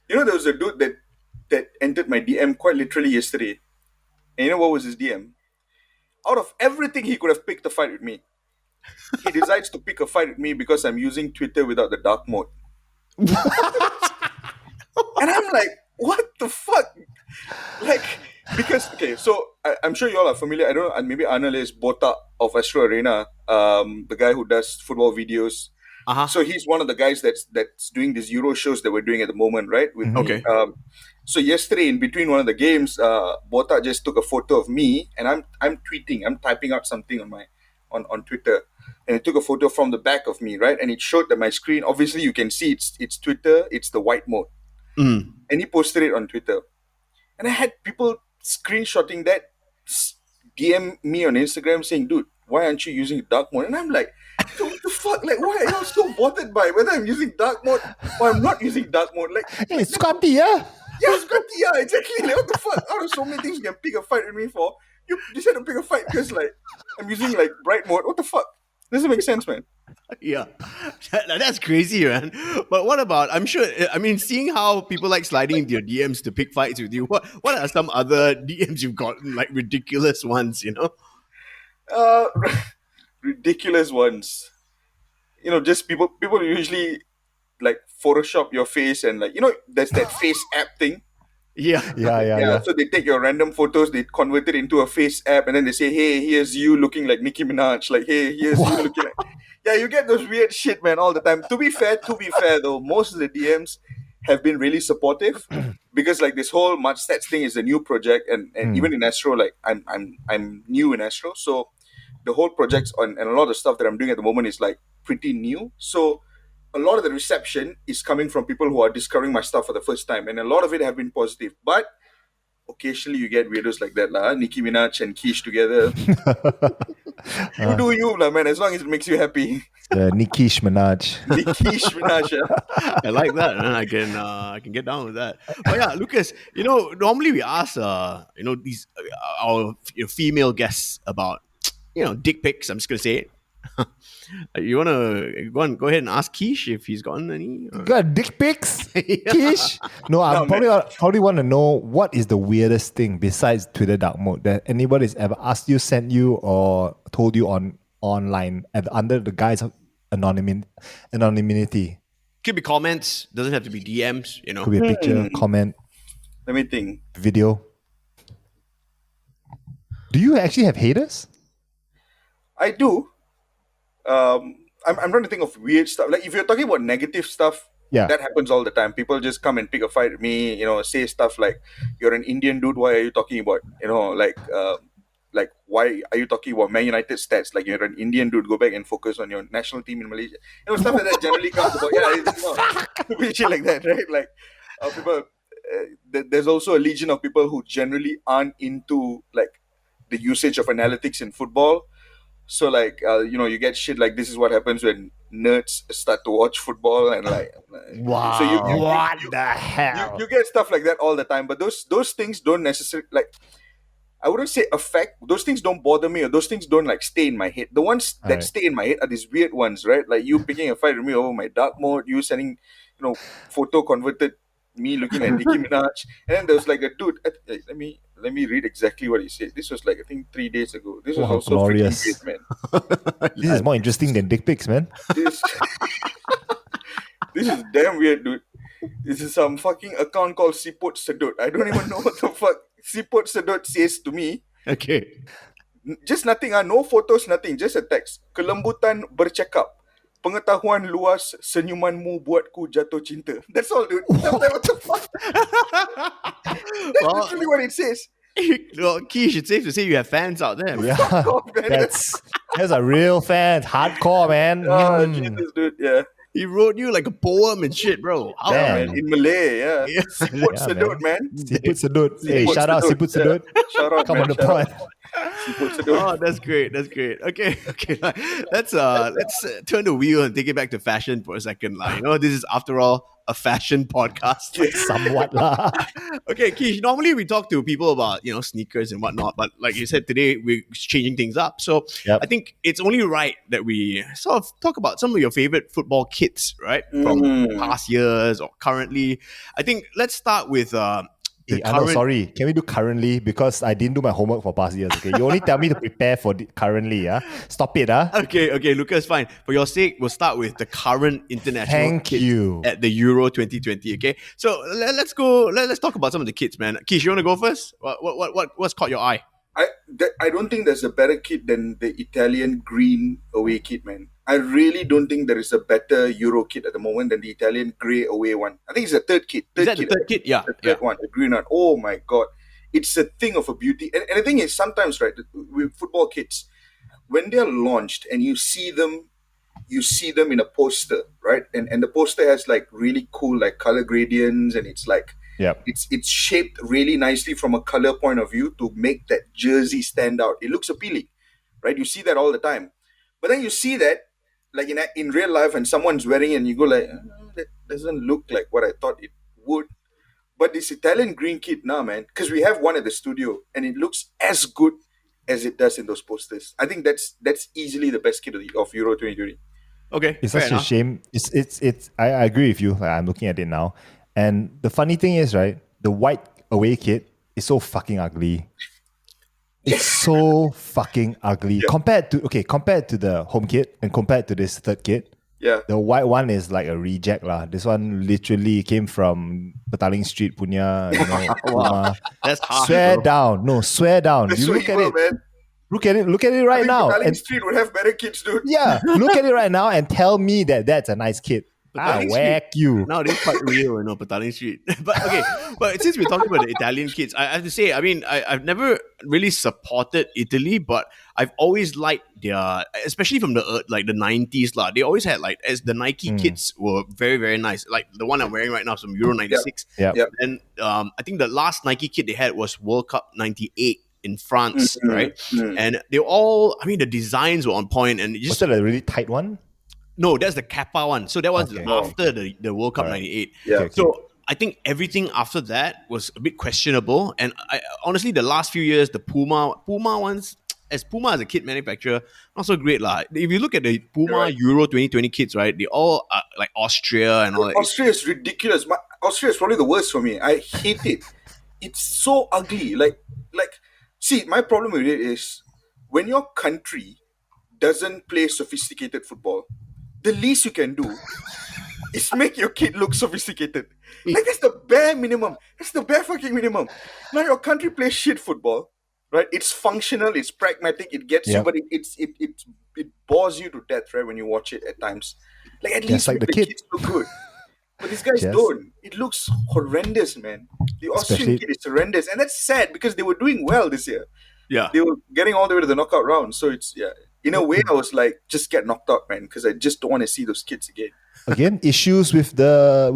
There was a dude that entered my DM quite literally yesterday. And you know what was his DM? Out of everything, he could have picked a fight with me. He decides to pick a fight with me because I'm using Twitter without the dark mode. And I'm like, what the fuck? Like, because, okay, so I'm sure you all are familiar. I don't know, maybe Arnold is Bota of Astro Arena, the guy who does football videos. So he's one of the guys that's doing these Euro shows that we're doing at the moment, right? With me. So yesterday, in between one of the games, Bota just took a photo of me, and I'm tweeting, I'm typing out something on Twitter, and it took a photo from the back of me, right? And it showed that my screen, obviously you can see it's Twitter, it's the white mode. And he posted it on Twitter. And I had people screenshotting that, DM me on Instagram saying, "Dude, why aren't you using dark mode?" And I'm like, what the fuck? Like, why are you so bothered by whether I'm using dark mode or I'm not using dark mode? Like, Hey, Scotty, yeah? yeah, Scotty, yeah, exactly. Like, what the fuck? Out of so many things you can pick a fight with me for, you decide to pick a fight because, like, I'm using, like, bright mode. What the fuck? Doesn't make sense, man. Yeah, that's crazy, man. But what about? I'm sure. I mean, seeing how people like sliding into your DMs to pick fights with you. What are some other DMs you've gotten, like ridiculous ones? Ridiculous ones. Just people usually like Photoshop your face and, like, there's that face app thing. Yeah. So they take your random photos, they convert it into a face app, and then they say, "Hey, here's you looking like Nicki Minaj." Like, "Hey, here's you looking like." Yeah, you get those weird shit, man, all the time. To be fair, though, most of the DMs have been really supportive because, like, this whole Much Stats thing is a new project, and even in Astro, like, I'm new in Astro, so the whole project's and a lot of stuff that I'm doing at the moment is, like, pretty new. So a lot of the reception is coming from people who are discovering my stuff for the first time, and a lot of it have been positive. But occasionally you get weirdos like that, lah. Nicki Minaj and Keesh together. You do you, lah, man. As long as it makes you happy. Nikish Minaj. Keesh Minaj. Yeah. I like that, and I can get down with that. But yeah, Lucas, normally we ask these our female guests about dick pics. I'm just gonna say it. You wanna go ahead and ask Keesh if he's gotten any? You got dick pics, Kish? No, I probably want to know what is the weirdest thing besides Twitter dark mode that anybody's ever asked you, sent you, or told you online under the guise of anonymity. Could be comments. Doesn't have to be DMs. Could be a picture, comment, Let me think. video. Do you actually have haters? I do. I'm trying to think of weird stuff. Like if you're talking about negative stuff, Yeah. that happens all the time. People just come and pick a fight with me. Say stuff like, "You're an Indian dude. Why are you talking about like why are you talking about Man United stats? Like you're an Indian dude. Go back and focus on your national team in Malaysia." Stuff like that generally comes about. Stupid shit like that, right? Like people. There's also a legion of people who generally aren't into like the usage of analytics in football. So like you get shit like this is what happens when nerds start to watch football and like Wow. So What the hell? you get stuff like that all the time, but those things don't necessarily like I wouldn't say affect those things don't bother me or those things don't like stay in my head. The ones that Alright. stay in my head are these weird ones, right? Like you picking a fight with me over my dark mode, you sending photo converted me looking at Nicki Minaj, and then there was like a dude. Let me read exactly what he said. This was like I think 3 days ago. This was Wow, also glorious. freaking weird, man. This is more interesting than dick pics, man. This this is damn weird, dude. This is some fucking account called Siput Sedut. I don't even know what the fuck Siput Sedut says to me. Okay. Just nothing, no photos, nothing. Just a text. Kelembutan bercakap. Pengetahuan luas senyumanmu buatku jatuh cinta. That's all, dude. I'm like, what the fuck? That's Well, literally what it says. well, Keesh, it's safe to say you have fans out there. Yeah, off, man. that's a real fan, hardcore, man. Oh, Mm. Jesus, dude. Yeah. He wrote you like a poem and shit, bro. How, Damn. man? In Malay, yeah. Yeah. Siput Yeah, Sedut, man. Siput Sedut. Hey, Siput shout out Sedut, Siput Sedut. yeah. Shout out, Come man. on the Shout pod. out. Siput Sedut. Oh, that's great. That's great. Okay. Let's turn the wheel and take it back to fashion for a second. This is after all a fashion podcast. Somewhat lah. Okay, Keesh, normally we talk to people about, sneakers and whatnot, but like you said, today we're changing things up. So Yep. I think it's only right that we sort of talk about some of your favorite football kits, right? From past years or currently. I think let's start with the Hey, Arnold, current. sorry. Can we do currently? Because I didn't do my homework for past years. Okay, you only tell me to prepare for currently. Stop it. Okay, Lucas, fine. For your sake, we'll start with the current international Thank kits you. at the Euro 2020. Okay, so let's go. Let's talk about some of the kits, man. Keesh, you want to go first? What's caught your eye? I don't think there's a better kit than the Italian green away kit, man. I really don't think there is a better Euro kit at the moment than the Italian grey away one. I think it's the third kit. Is that the third kit? Yeah, The third one, the green one. Oh my god. It's a thing of a beauty. And the thing is, sometimes, right, with football kits, when they're launched and you see them in a poster, right? And the poster has like really cool like color gradients and it's like Yep. it's shaped really nicely from a color point of view to make that jersey stand out. It looks appealing, right? You see that all the time. But then you see that like in real life and someone's wearing it and you go like, that doesn't look like what I thought it would. But this Italian green kit now, man, because we have one at the studio and it looks as good as it does in those posters. I think that's easily the best kit of Euro 2020. Okay, It's fair such a enough. shame. It's. I agree with you. Like, I'm looking at it now, and the funny thing is, right, the white away kit is so fucking ugly. It's so fucking ugly compared to the home kit and compared to this third kit. Yeah. The white one is like a reject lah. This one literally came from Petaling Street punya, Puma. That's harsh. Swear bro. down. No, swear down. That's You so look at evil, it. man. Look at it right now. Petaling And Street would have better kits, dude. yeah, look at it right now and tell me that that's a nice kit. Petaling Street. whack you. Nowadays quite real, Petaling Street. But okay, but since we're talking about the Italian kids, I have to say, I mean, I've never really supported Italy, but I've always liked their, especially from the 90s lah. They always had as the Nike kits were very, very nice. Like the one I'm wearing right now is from Euro 96. Yep. And I think the last Nike kit they had was World Cup 98 in France, right? And they all, I mean, the designs were on point, and Was that a really tight one? no, that's the Kappa one. So that was Okay. after the World Cup 98. Yeah. Okay. So I think everything after that was a bit questionable. And I honestly, the last few years, the Puma ones, as Puma as a kit manufacturer, not so great lah. If you look at the Puma Euro 2020 kits, right, they all are like Austria and all that. Austria is ridiculous. Austria is probably the worst for me. I hate it. It's so ugly. See, my problem with it is when your country doesn't play sophisticated football, the least you can do is make your kid look sophisticated. Like that's the bare minimum. That's the bare fucking minimum. Now your country plays shit football, right? It's functional, it's pragmatic, it gets you, but it bores you to death, right? When you watch it at times, like at least like make the the kid. kids look good. But these guys Yes. don't. It looks horrendous, man. The Austrian Especially- kid is horrendous, and that's sad because they were doing well this year. Yeah. They were getting all the way to the knockout round. So it's in a way, I was like, just get knocked out, man, because I just don't want to see those kids again. Again, issues with the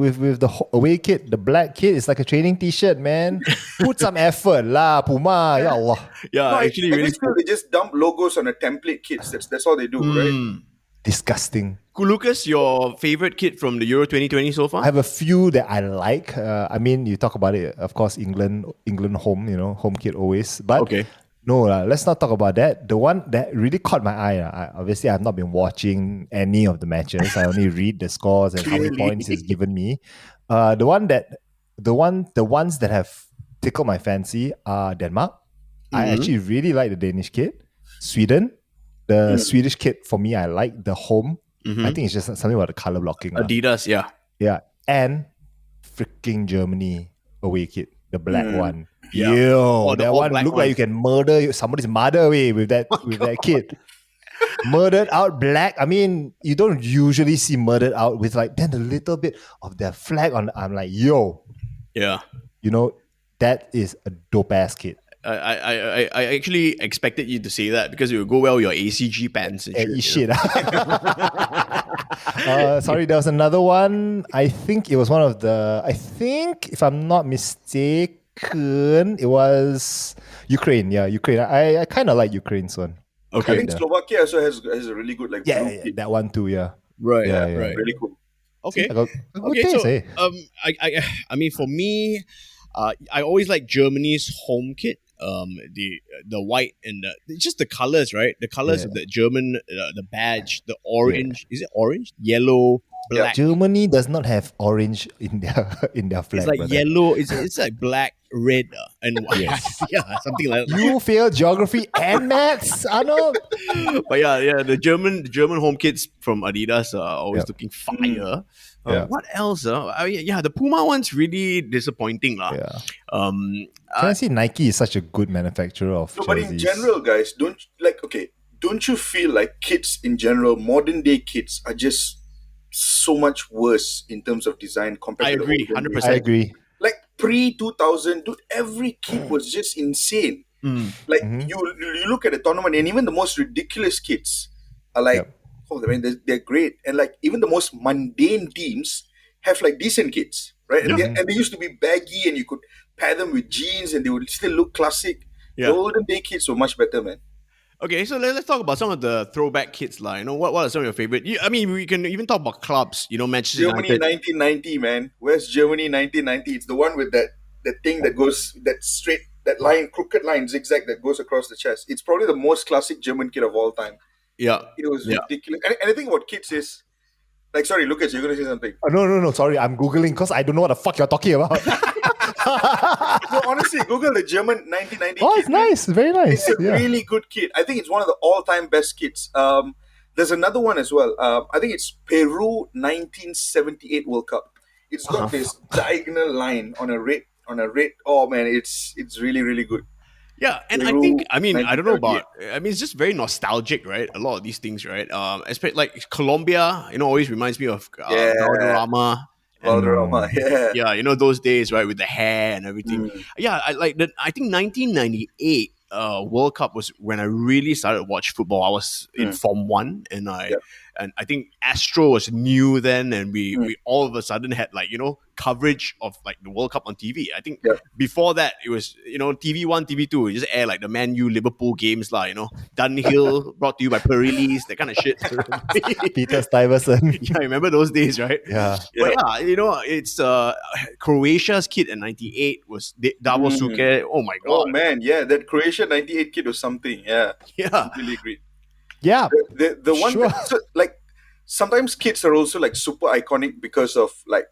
away kit, the black kit. It's like a training T-shirt, man. Put some effort, lah, Puma. Ya Allah. Yeah, No, actually, I really just feel they just dump logos on a template kits. That's all they do, right? Disgusting. cool. Lucas, your favorite kit from the Euro 2020 so far? I have a few that I like. I mean, you talk about it, of course, England home, home kit always. But Okay. no, let's not talk about that. The one that really caught my eye, obviously, I've not been watching any of the matches. I only read the scores and how many points it's given me. The ones that have tickled my fancy are Denmark. I actually really like the Danish kit. Sweden, the Swedish kit for me, I like the home. I think it's just something about the color blocking. Adidas, yeah. Yeah, and freaking Germany away kit, the black one. Yeah. Yo, The that all one black look like you can murder somebody's mother away with that kit. Murdered out black. I mean, you don't usually see murdered out with then a little bit of their flag on. I'm like, yo, Yeah. that is a dope ass kit. I actually expected you to say that because it would go well with your ACG pants and shit. Sorry, there was another one. I think it was one of the. I think, if I'm not mistaken, it was Ukraine. Yeah, Ukraine. I kind of like Ukraine's one. I Okay. think Slovakia also has a really good blue kit. That one too. Yeah. Right, Yeah, right. Really cool. Okay. I got a good Okay, taste, so eh? I mean, for me, I always like Germany's home kit. The white and just the colors, right? The colors of the German, the badge, the orange. Is it orange? Yellow, black. Germany does not have orange in their flag. It's like brother. yellow. It's like black, red, and white. Yeah, something like that. You failed geography and maths, Arnold. But yeah, the German home kits from Adidas are always looking fire. What else? The Puma one's really disappointing, lah. Yeah. Um, Can I see Nike is such a good manufacturer of No, but in jerseys? general, guys, don't you feel like kids in general, modern day kids, are just so much worse in terms of design compared I to agree, the olden 100%. days? I agree. Like pre-2000, dude, every kit was just insane. Like you look at the tournament, and even the most ridiculous kits are like, oh, I mean, they're great. And like even the most mundane teams have like decent kits, right? And, they used to be baggy, and you could pair them with jeans, and they would still look classic. Yeah. The olden day kits were much better, man. Okay, so let's talk about some of the throwback kits, lah. What are some of your favorite? I mean, we can even talk about clubs. Manchester Germany United. 1990, man. Where's Germany 1990? It's the one with that thing that goes that line, crooked line, zigzag that goes across the chest. It's probably the most classic German kit of all time. Yeah. It was ridiculous. And the thing about kits is, like, sorry, Lucas, you're going to say something. No. Sorry, I'm googling because I don't know what the fuck you're talking about. No, honestly, Google the German 1990 Oh, kit. it's nice. Very nice. It's a Yeah. really good kit. I think it's one of the all-time best kits. There's another one as well. I think it's Peru 1978 World Cup. It's got this diagonal line on a red. Oh man, it's really, really good. Yeah, and I Peru, think I don't know 1978. about. It's just very nostalgic, right? A lot of these things, right? Especially like Colombia, always reminds me of Yeah, Valderrama, and Valderrama. Yeah. yeah, those days, right, with the hair and everything. Mm, Yeah, I like that. I think 1998 World Cup was when I really started to watch football. I was in mm, Form One, yeah. and I think Astro was new then, and Mm, we all of a sudden had like coverage of like the World Cup on TV. I think yeah. before that it was TV1, TV2, just air like the Man U Liverpool games lah. Dunhill brought to you by Pirellis, that kind of shit. Peter Stuyvesant. Yeah, I remember those days, right? Yeah. But Yeah. yeah, it's Croatia's kid in '98 was Davor Mm. Suker. Oh my Oh god, man, yeah, that Croatia '98 kid was something. Yeah, yeah, completely agree. Yeah. The one Sure. so, like sometimes kids are also like super iconic because of like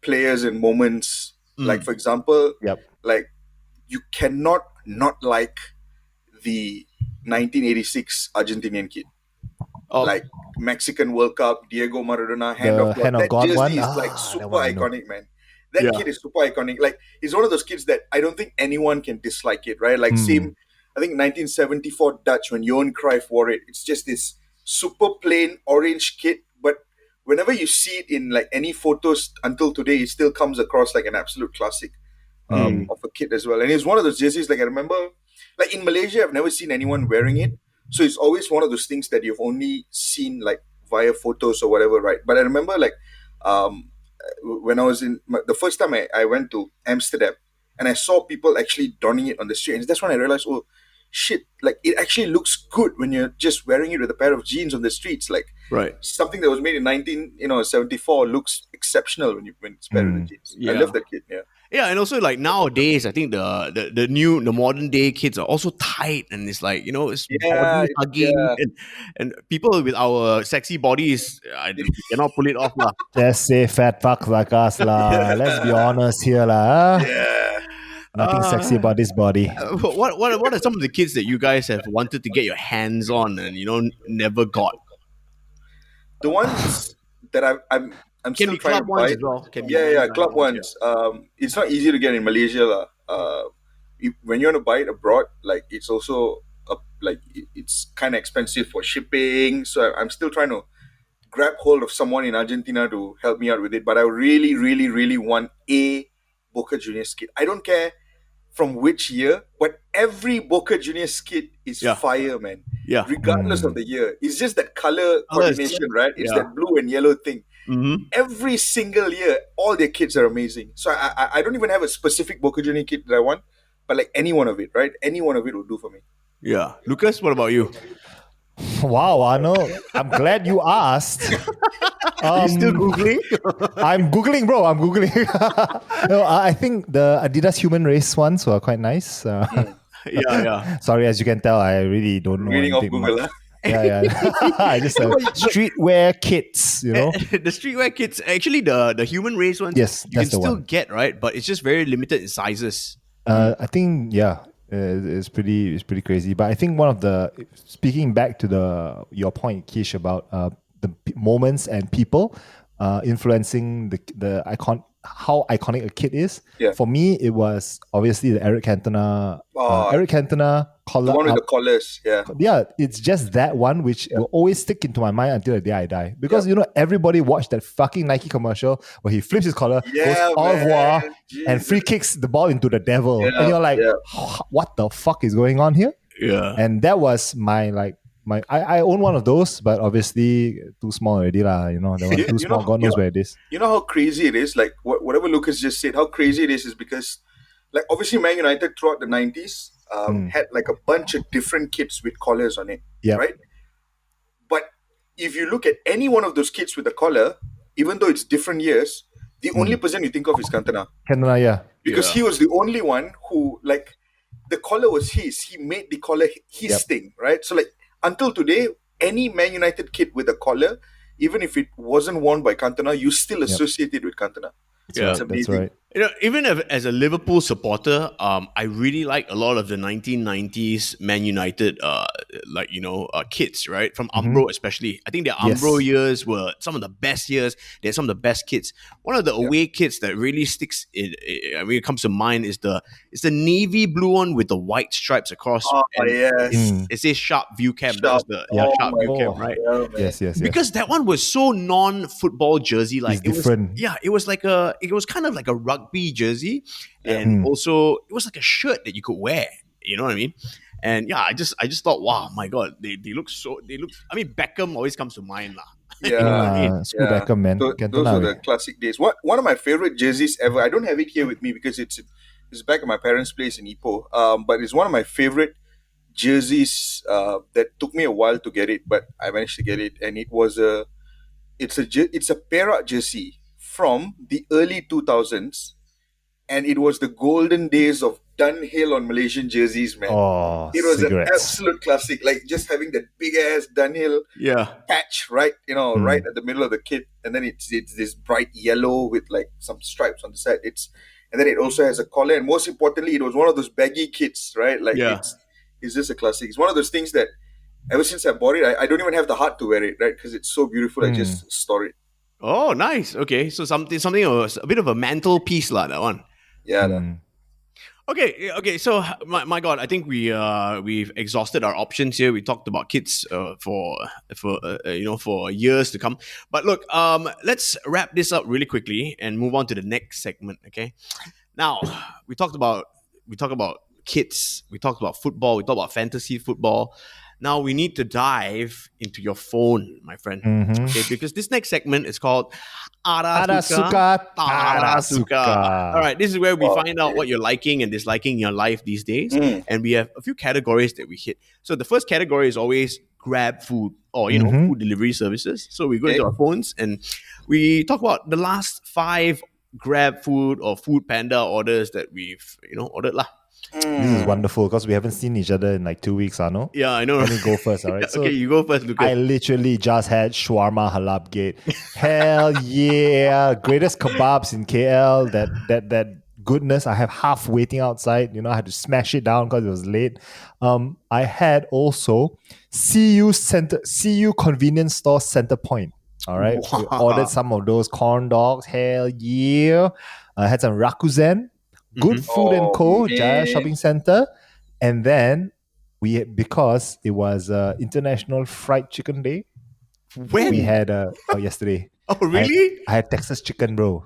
players and moments. Like for example, Yep. like you cannot not like the 1986 Argentinian kid. oh, Like Mexican World Cup, Diego Maradona, hand The of God. Hand of That God jersey one. is like That super one I know. iconic, man. That Yeah. kid is super iconic. Like he's one of those kids that I don't think anyone can dislike it, right? Like same, I think 1974 Dutch when Johan Cruyff wore it. It's just this super plain orange kit, but whenever you see it in like any photos until today, it still comes across like an absolute classic of a kit as well. And it's one of those jerseys like I remember, like in Malaysia, I've never seen anyone wearing it. So it's always one of those things that you've only seen like via photos or whatever, right? But I remember like um, when I was the first time I went to Amsterdam and I saw people actually donning it on the street, and that's when I realized, oh shit, like it actually looks good when you're just wearing it with a pair of jeans on the streets. Like right. something that was made in 1974 looks exceptional when it's paired with the jeans. I Yeah. love that kid. Yeah. Yeah, and also like nowadays, I think the modern day kids are also tight, and it's like it's Yeah, body hugging, yeah. and people with our sexy bodies, we cannot pull it off lah. Just say fat fucks like us lah. Let's be honest here lah. Yeah. Nothing sexy about this body. What are some of the kids that you guys have wanted to get your hands on and never got? The ones that I'm Can still be trying club to ones buy. as well. Can be Yeah, design club ones, ones. It's not easy to get in Malaysia, lah. When you want to buy it abroad, like it's also it's kind of expensive for shipping. So I'm still trying to grab hold of someone in Argentina to help me out with it. But I really, really, really want a Boca Juniors kit. I don't care from which year, but every Boca Juniors kit is Yeah. fire, man. Yeah. Regardless of the year, it's just that color coordination, right? It's Yeah. that blue and yellow thing. Mm-hmm. Every single year, all their kits are amazing. So I don't even have a specific Boca Junior kit that I want, but like any one of it, right? Any one of it will do for me. Yeah. Lucas, what about you? Wow, Arnold. I'm glad you asked. You still Googling? I'm Googling, bro. I'm Googling. No, I think the Adidas Human Race ones were quite nice. yeah. Sorry, as you can tell, I really don't know Reading off anything Google, much. huh? Yeah. I just streetwear kits, The streetwear kits, actually the human race ones, Yes, you can that's the still one. get, right? But it's just very limited in sizes. I think it's pretty crazy. But I think one of the speaking back to your point, Keesh, about the moments and people influencing the icon, how iconic a kid is. Yeah. For me, it was obviously the Eric Cantona collar. The one with up. the collars, yeah. Yeah, it's just that one which will always stick into my mind until the day I die. Because everybody watched that fucking Nike commercial where he flips his collar, Yeah, goes au revoir, man. and free kicks the ball into the devil. Yeah, And you're like, yeah. what the fuck is going on here? Yeah. And that was I own one of those, but obviously too small already lah. The one too small, God knows where it is. You know how crazy it is? Like whatever Lucas just said, how crazy it is because like obviously Man United throughout the 90s had like a bunch of different kits with collars on it. Yep. Right? But if you look at any one of those kits with a collar, even though it's different years, the only person you think of is Cantona. Cantona, yeah. Because Yeah. he was the only one who like the collar was his. He made the collar his Yep. thing, right? So like until today, any Man United kit with a collar, even if it wasn't worn by Cantona, you still associate it with Cantona. Yeah. It's That's amazing. right. Even as a Liverpool supporter, I really like a lot of the 1990s Man United, kits, right? From Umbro, especially. I think their Yes. Umbro years were some of the best years. They had some of the best kits. One of the away kits that really sticks it comes to mind is the navy blue one with the white stripes across. Oh, And yes. it says Sharp View Camp. That Sharp. was the Oh Sharp my View Camp, God. right? Yeah, man. Yes. Because that one was so non-football jersey like. It's different. It was kind of like a rugby jersey, and also it was like a shirt that you could wear. You know what I mean? And yeah, I just thought, wow, my god, they look. I mean, Beckham always comes to mind, lah. Yeah. You know what I mean? Screw Beckham, man. Those were the classic days. One of my favorite jerseys ever. I don't have it here with me because it's back at my parents' place in Ipoh. But it's one of my favorite jerseys that took me a while to get it, but I managed to get it, and it's a Perak jersey from the early 2000s, and it was the golden days of Dunhill on Malaysian jerseys, man. Oh, It was cigarettes. an absolute classic, like just having that big ass Dunhill Yeah. patch, right? Right at the middle of the kit, and then it's this bright yellow with like some stripes on the side. And then it also has a collar, and most importantly, it was one of those baggy kits, right? Like Yeah. it's just a classic. It's one of those things that ever since I bought it, I don't even have the heart to wear it, right? Because it's so beautiful. I just store it. Oh, nice. Okay, so something a bit of a mantelpiece, lah. That one. Yeah. Okay. So my God, I think we've exhausted our options here. We talked about kits for years to come. But look, let's wrap this up really quickly and move on to the next segment. Okay. Now we talked about kits. We talked about football. We talked about fantasy football. Now we need to dive into your phone, my friend. Okay, because this next segment is called Ada Suka, Tada Suka. All right, this is where we find out what you're liking and disliking in your life these days. And we have a few categories that we hit. So the first category is always grab food or, food delivery services. So we go into our phones and we talk about the last 5 grab food or food panda orders that we've, ordered lah. This is wonderful because we haven't seen each other in like 2 weeks, I know. Yeah, I know. Let me go first, all right? So okay, you go first, Lucas. I literally just had shawarma halab gate. Hell yeah. Greatest kebabs in KL. That goodness. I have half waiting outside. I had to smash it down because it was late. I had also CU convenience store Center Point. All right. Wow. We ordered some of those corn dogs. Hell yeah. I had some Rakuzen. Good Food and Co. Jaya Shopping Center. And then because it was International Fried Chicken Day, When? we had yesterday. Oh, really? I had Texas chicken, bro.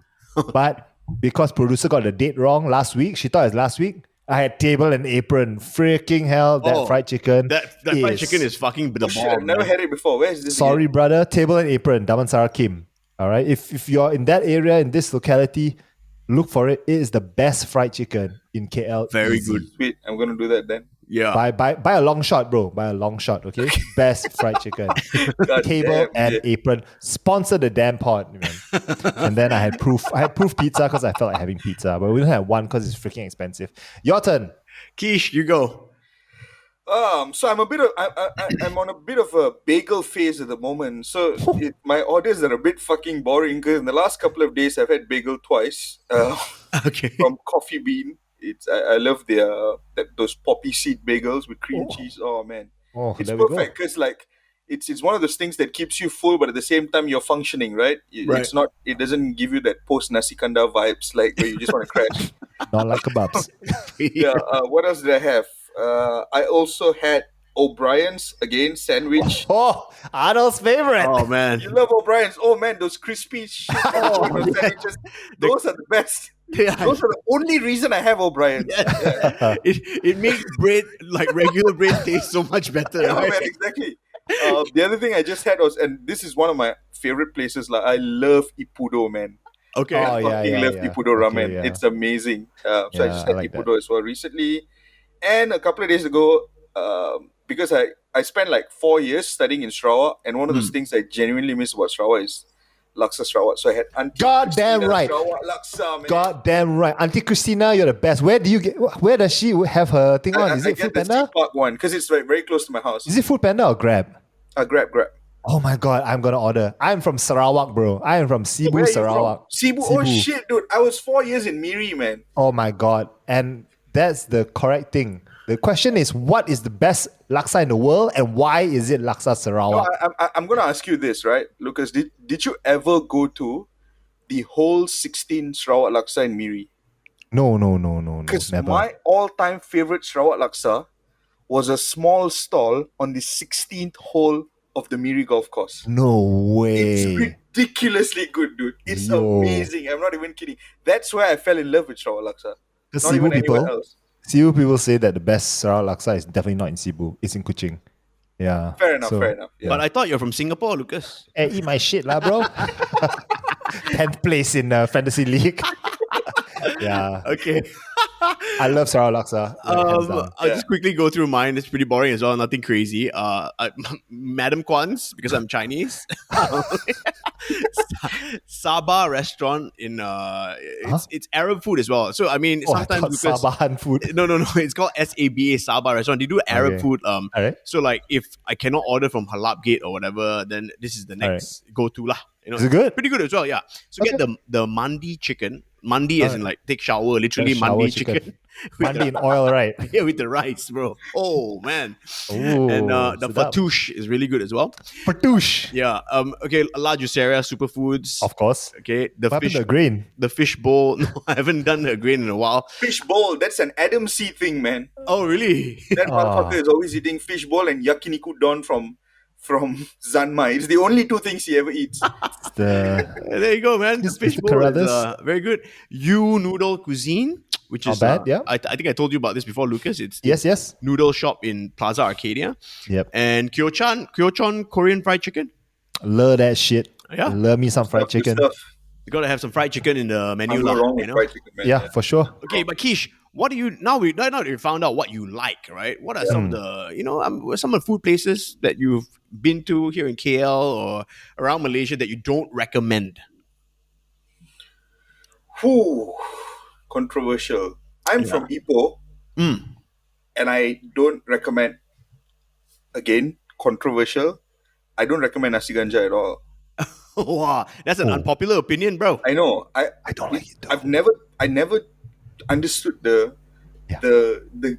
But because producer got the date wrong last week, she thought it was last week. I had Table and Apron. Freaking hell, that fried chicken. That fried chicken is fucking the Shit, I've bomb. never man. had it before. Where is this? Sorry, again? brother. Table and Apron, Damansara Kim. All right. If you're in that area, in this locality, look for it. It is the best fried chicken in KL. Very Easy. good. Sweet. I'm gonna do that then. Yeah. By a long shot, bro. By a long shot, okay? Best fried chicken. God Table damn, and yeah. Apron. Sponsor the damn pot, man. And then I had proof pizza because I felt like having pizza. But we don't have one because it's freaking expensive. Your turn. Keesh, you go. So I'm I'm on a bit of a bagel phase at the moment. So my orders are a bit fucking boring because in the last couple of days I've had bagel twice. Okay. From Coffee Bean. I love those poppy seed bagels with cream cheese. Oh man, it's there we go. perfect because like it's one of those things that keeps you full, but at the same time you're functioning, right? Right. It's not. It doesn't give you that post Nasi Kanda vibes like where you just want to crash. Not like kebabs. Yeah. What else did I have? I also had O'Brien's again sandwich. Oh, Arnold's favorite. Oh man. You love O'Brien's. Oh man, those crispy shit sandwiches. Those are the best. Yeah. Those are the only reason I have O'Brien's. Yeah. It makes bread, like regular bread, taste so much better. Yeah, right? man, exactly. The other thing I just had was, and this is one of my favorite places. Like I love Ipudo, man. Okay. Oh, I yeah, fucking yeah, love yeah. Ipudo ramen. Okay, yeah. It's amazing. So I Yeah, just I had like that. Ipudo as well recently, and a couple of days ago, because I spent like 4 years studying in Sarawak, and one of those things I genuinely miss about Sarawak is laksa Sarawak. So I had Auntie Goddamn Christina right. Sarawak laksa, man. Goddamn right. Auntie Christina, you're the best. Where does she have her thing on? Is I it get Food the Panda? Sea Park one because it's very close to my house. Is it Food Panda or Grab? Grab. Oh my god, I'm gonna order. I'm from Sarawak, bro. I am from Cebu, Where are you Sarawak. from? Cebu. Oh shit, dude! I was 4 years in Miri, man. Oh my god. And that's the correct thing. The question is, what is the best laksa in the world and why is it laksa No, Sarawak? I'm gonna ask you this, right, Lucas? Did you ever go to the whole 16 Sarawak laksa in Miri? No, Because never. my all-time favorite Sarawak laksa was a small stall on the 16th hole of the Miri golf course. No It's way. ridiculously good, dude. It's Yo. amazing. I'm not even kidding. That's where I fell in love with Sarawak laksa. The Not Cebu even anywhere people, else. Cebu people say that the best Sarawak laksa is definitely not in Cebu. It's in Kuching. Yeah. Fair enough. Yeah. But I thought you're from Singapore, Lucas. Hey, eat my shit, lah, bro. 10th place in Fantasy League. Yeah. Okay. I love Sarawak laksa. hands down. I'll just quickly go through mine. It's pretty boring as well. Nothing crazy. Madam Kwan's because I'm Chinese. Sabah restaurant in it's Arab food as well. So I mean Oh, I sometimes thought because Sabahan food. no, it's called SABA Sabah restaurant. They do Arab Okay. food. Alright. So like if I cannot order from Halab Gate or whatever, then this is the next go to lah. You know, Is it good? Pretty good as well. Yeah. So get the mandi chicken. Mandi as in like take shower, literally Shower mandi chicken. chicken. Mandi in oil, right? Yeah, with the rice, bro. Oh man. Ooh, And the sedap. fatouche is really good as well. Fatouche. Yeah. Okay, La Juiceria Superfoods. Of course. Okay. The What happened fish to the grain? the fish bowl. No, I haven't done the grain in a while. Fish bowl. That's an Adam C thing, man. Oh really? That motherfucker is always eating fish bowl and yakiniku don from Zanmai. It's the only two things he ever eats. It's the There you go, man. The Just fish Mr. bowl is Carruthers. very good. You Noodle Cuisine, which Not is bad, yeah. I think I told you about this before, Lucas. It's yes. noodle shop in Plaza Arcadia. Yep. And Kyochon Korean fried chicken. Love that shit. Yeah. Love me some fried Good chicken. stuff. You gotta have some fried chicken in the menu, I'm not lah, wrong you with know? fried chicken, man. Yeah, for sure. Okay, but Keesh, what do you now that we found out what you like, right? What are some of the some of the food places that you've been to here in KL or around Malaysia that you don't recommend? Whew. Controversial. I'm from Ipoh, and I don't recommend. Again, controversial. I don't recommend Nasi Ganja at all. Wow, that's an unpopular opinion, bro. I know. I don't like it though. I never understood the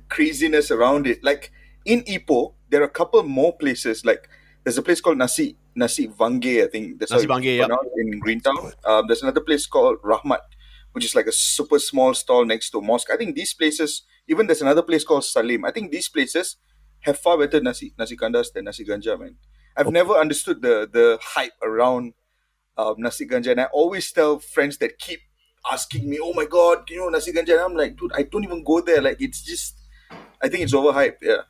craziness around it. Like in Ipoh, there are a couple more places. Like there's a place called Nasi Vanggey, I think that's Nasi how Vanggey, it's yep. pronounced, in Greentown. There's another place called Rahmat, which is like a super small stall next to a mosque. I think these places, even there's another place called Salim. I think these places have far better nasi kandas than Nasi Ganja, man. I've never understood the hype around Nasi Ganja, and I always tell friends that keep asking me, "Oh my god, Nasi Ganja?" And I'm like, dude, I don't even go there. Like, it's just, I think it's overhyped. Yeah,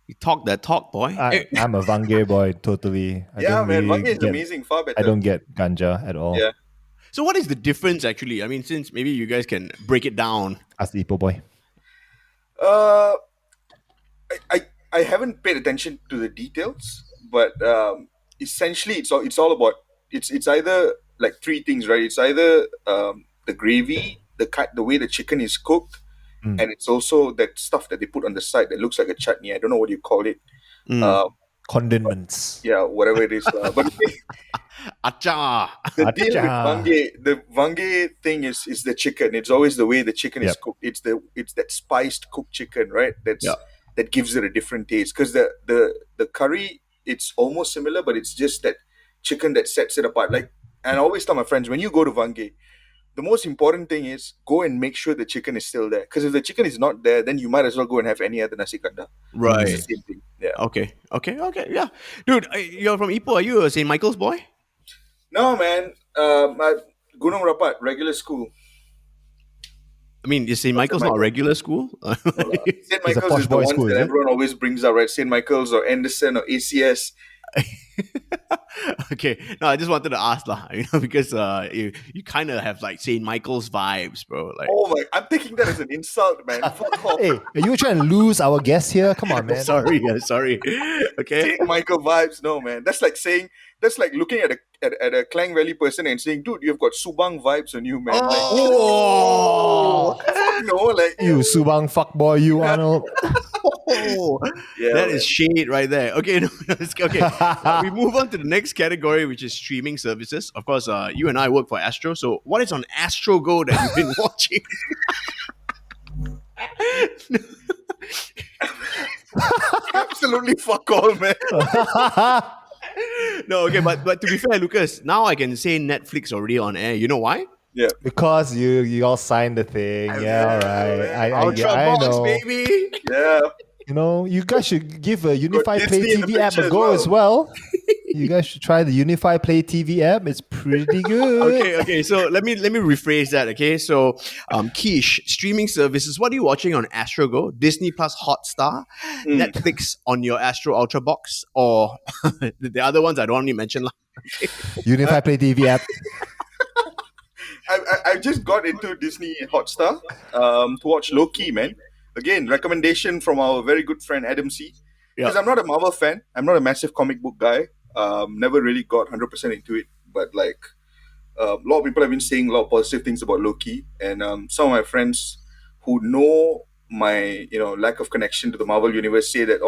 You talk that talk, boy. I'm a Vanggey boy, totally. I yeah, don't man. really Vanggey is get- amazing, far better. I don't get ganja at all. Yeah. So what is the difference actually? I mean, since maybe you guys can break it down. Ask the Ipoh boy. Uh, I haven't paid attention to the details, but essentially it's all about it's either like three things, right? It's either the gravy, the way the chicken is cooked, and it's also that stuff that they put on the side that looks like a chutney. I don't know what you call it. Condiments. Yeah, whatever it is. But Acha. the deal with Acha. the Vanggey thing is the chicken. It's always the way the chicken is Yep. cooked. It's that spiced cooked chicken, right? Yeah. That gives it a different taste. Because the curry, it's almost similar, but it's just that chicken that sets it apart. Like, and I always tell my friends, when you go to Vanggey, the most important thing is go and make sure the chicken is still there. Because if the chicken is not there, then you might as well go and have any other nasi kanda. Right. It's the same thing. Yeah. Okay. Yeah. Dude, you're from Ipoh. Are you a St. Michael's boy? No, man. Gunung Rapat, regular school. I mean, is St. Michael's not a regular school? St. It's a Michael's posh is the boy ones school, that is it? everyone always brings up, right? St. Michael's or Anderson or ACS. Okay. No, I just wanted to ask lah, because you kind of have like St. Michael's vibes, bro. Like, Oh my! I'm taking that as an insult, man. Fuck off. Hey, are you trying to lose our guest here? Come on, man. sorry. Okay. St. Michael vibes, no, man. That's like looking at a Klang Valley person and saying, dude, you've got Subang vibes on you, man. Oh. Like, no, like You Subang fuckboy, you Arnold. Oh, Yeah, that man. is shade right there. Okay, no, okay. We move on to the next category, which is streaming services. Of course, you and I work for Astro. So, what is on Astro Go that you've been watching? Absolutely fuck all, man. No, okay, but to be fair, Lucas, now I can say Netflix already on air. You know why? Yeah. Because you all signed the thing. Yeah, all right. Ultra I Box, know. baby. Yeah. You know, you guys should give a Unify Play Disney in the TV app a picture go as as well. You guys should try the Unify Play TV app. It's pretty good. Okay. So let me rephrase that. Okay, so Keesh, streaming services. What are you watching on Astro Go? Disney Plus Hotstar, Netflix on your Astro Ultra Box, or the other ones I don't want to mention. Lah. Unify Play TV app. I just got into Disney Hotstar to watch Loki, man. Again, recommendation from our very good friend Adam C. Because Yeah. I'm not a Marvel fan. I'm not a massive comic book guy. Never really got 100% into it. But like a lot of people have been saying a lot of positive things about Loki. And some of my friends who know my lack of connection to the Marvel universe say that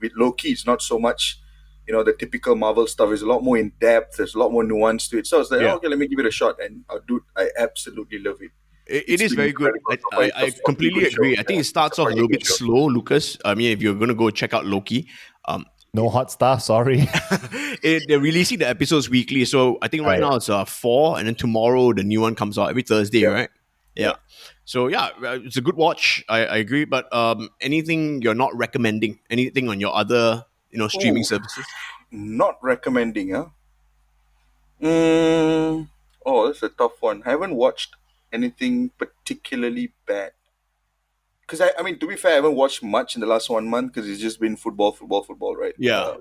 with Loki it's not so much the typical Marvel stuff. Is a lot more in depth. There's a lot more nuance to it. So I was like, Yeah. okay, let me give it a shot. And dude, I absolutely love it. It is been very good. incredible. I completely Good show. agree. I think it starts off a little bit slow, Lucas. I mean, if you're going to go check out Loki, No Hotstar, sorry. they're releasing the episodes weekly. So I think right Right. now it's 4, and then tomorrow the new one comes out every Thursday, Yeah. right? Yeah. So yeah, it's a good watch. I agree. But anything you're not recommending? Anything on your other streaming Ooh. services? Not recommending, huh? Oh, that's a tough one. I haven't watched anything particularly bad. Because I mean, to be fair, I haven't watched much in the last 1 month because it's just been football, right? Yeah.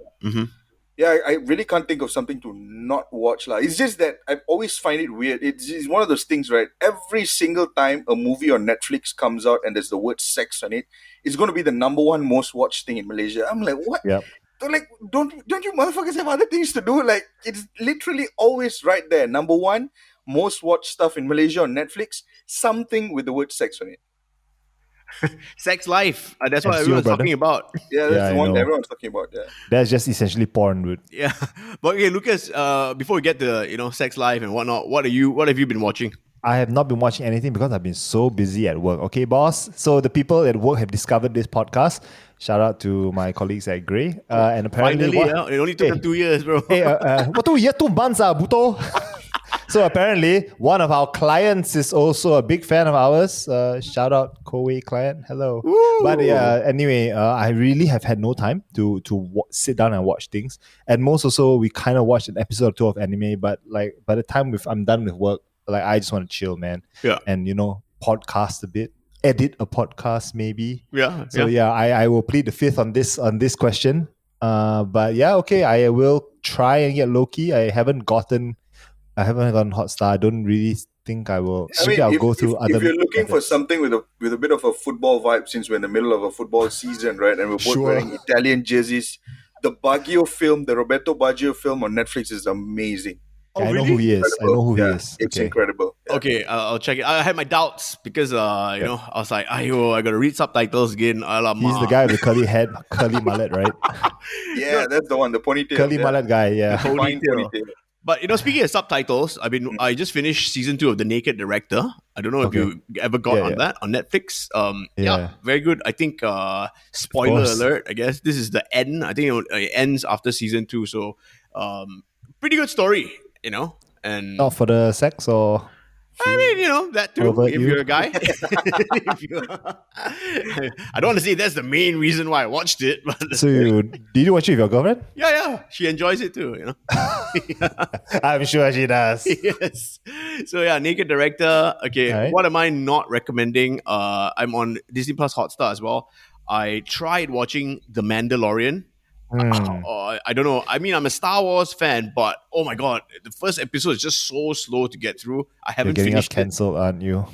Yeah, I really can't think of something to not watch. It's just that I always find it weird. It's one of those things, right? Every single time a movie on Netflix comes out and there's the word sex on it, it's going to be the number one most watched thing in Malaysia. I'm like, what? Yep. So like, don't you motherfuckers have other things to do? Like, it's literally always right there. Number one most watched stuff in Malaysia on Netflix, something with the word sex on it. Sex life. That's what That's everyone's you, brother. talking about. Yeah, that's Yeah, the I one know. that everyone's talking about. Yeah. That's just essentially porn, dude. Yeah. But okay, Lucas. Before we get to sex life and whatnot, what have you been watching? I have not been watching anything because I've been so busy at work. Okay, boss? So the people at work have discovered this podcast. Shout out to my colleagues at Grey. And apparently... Finally, it only took them 2 years, bro. What 2 years, 2 months, buto? So apparently, one of our clients is also a big fan of ours. Shout out Koei client. Hello. Ooh. But yeah, anyway, I really have had no time to sit down and watch things. At most also, we kind of watched an episode or 2 of anime. But like by the time I'm done with work, like I just want to chill, man. Yeah. And podcast a bit. Edit a podcast maybe. Yeah. So yeah, I will plead the fifth on this question. But yeah, okay, I will try and get Loki. I haven't gotten Hotstar. I don't really think I will. I Maybe mean, I'll go through other. if you're looking for methods. something with a bit of a football vibe, since we're in the middle of a football season, right, and we're both Sure. wearing Italian jerseys, the Baggio film, the Roberto Baggio film on Netflix is amazing. Yeah, I know who he is. I know who he Yeah, is. It's Okay. incredible. Yeah. Okay, I'll check it. I had my doubts because I was like, I gotta read subtitles again. Alamak. He's the guy with the curly head, curly mullet, right? Yeah, that's the one, the ponytail. Curly yeah. mullet guy. Yeah. Fine Ponytail. ponytail. But speaking of subtitles, I just finished season 2 of The Naked Director. I don't know if you ever got on that on Netflix. Yeah. Very good. I think spoiler course. alert. I guess this is the end. I think it ends after season 2. So pretty good story. And Not for the sex or. I mean, that too. Over If you? you're a guy, I don't want to say that's the main reason why I watched it, but So did you watch it with your girlfriend? yeah, she enjoys it too. I'm sure she does. Yes. So yeah, Naked Director. Okay, Alright. what am I not recommending? I'm on Disney Plus Hotstar as well. I tried watching The Mandalorian. I don't know. I mean, I'm a Star Wars fan, but oh my god, the first episode is just so slow to get through. I You're haven't getting us finished it. cancelled, aren't you?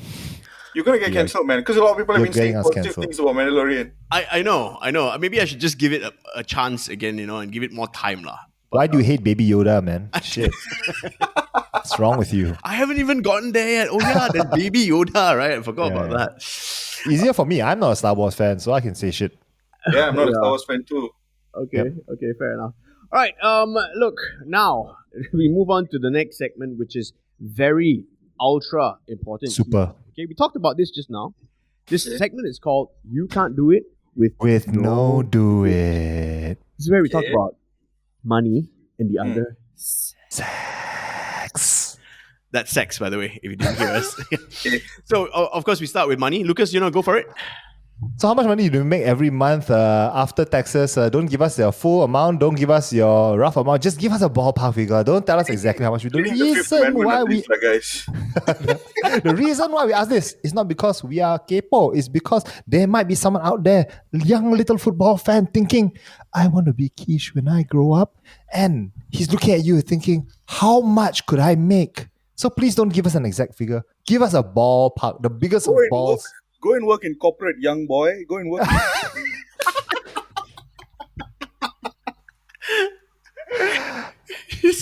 You're gonna get cancelled, man, because a lot of people have You're been saying getting us positive cancelled. things about Mandalorian. I know. Maybe I should just give it a chance again, and give it more time, lah. Why do you hate Baby Yoda, man? Shit. What's wrong with you? I haven't even gotten there yet. Oh yeah, there's Baby Yoda, right? I forgot Yeah, about yeah. that. Easier for me. I'm not a Star Wars fan, so I can say shit. Yeah, I'm not a Yeah. Star Wars fan too. Okay, okay, fair enough. All right, look, now we move on to the next segment, which is very ultra important. Super. Okay, we talked about this just now. This Okay. segment is called "You Can't Do It With no do it. This is where we talk Okay. about money and the Hmm. other. Sex. That's sex, by the way, if you didn't hear us. Okay. So, of course, we start with money. Lucas, go for it. So how much money do you make every month after taxes? Don't give us your full amount. Don't give us your rough amount. Just give us a ballpark figure. Don't tell us exactly how much we do. The Reading the Fifth reason Commandment why at we least, lah, guys. the reason why we ask this is not because we are kepo. It's because there might be someone out there, young little football fan, thinking, I want to be Keesh when I grow up. And he's looking at you thinking, how much could I make? So please don't give us an exact figure. Give us a ballpark, the biggest of Go and work. balls. Go and work in corporate, young boy. Go and work.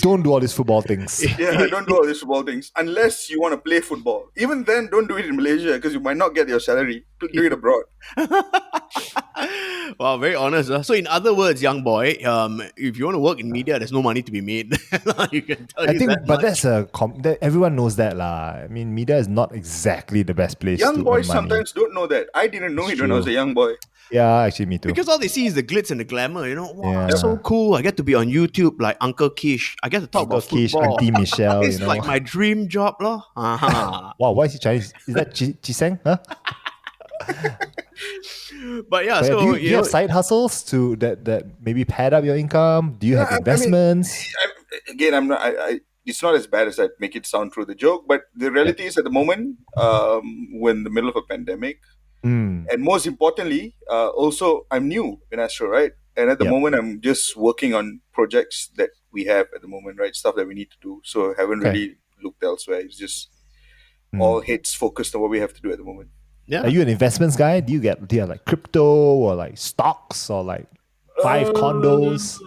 Don't do all these football things. Yeah, don't do all these football things unless you want to play football. Even then, don't do it in Malaysia because you might not get your salary. Do it abroad. Wow, very honest. So, in other words, young boy, if you want to work in media, there's no money to be made. You can tell I you think, that but much. that's everyone knows that lah. I mean, media is not exactly the best place. Young to boys earn money. sometimes don't know that. I didn't know It's it when I was a true. young boy. Yeah, actually, me too. Because all they see is the glitz and the glamour, Wow, Yeah. so cool. I get to be on YouTube like Uncle Keesh. I get to talk Uncle about Keesh, football. Auntie Michelle, It's like my dream job, lor. Uh-huh. Wow, why is he Chinese? Is that Chiseng? Huh? But yeah, But so do you have side hustles to that maybe pad up your income? Do you have Yeah, I mean, investments? Again, I'm not. It's not as bad as I make it sound through the joke, but the reality is at the moment, we're in the middle of a pandemic, Mm. and most importantly, also I'm new in Astro, right? And at the Yep. moment, I'm just working on projects that we have at the moment, right? Stuff that we need to do. So I haven't Okay. really looked elsewhere. It's just all heads focused on what we have to do at the moment. yeah. Are you an investments guy? Do you have like crypto or like stocks or like five condos?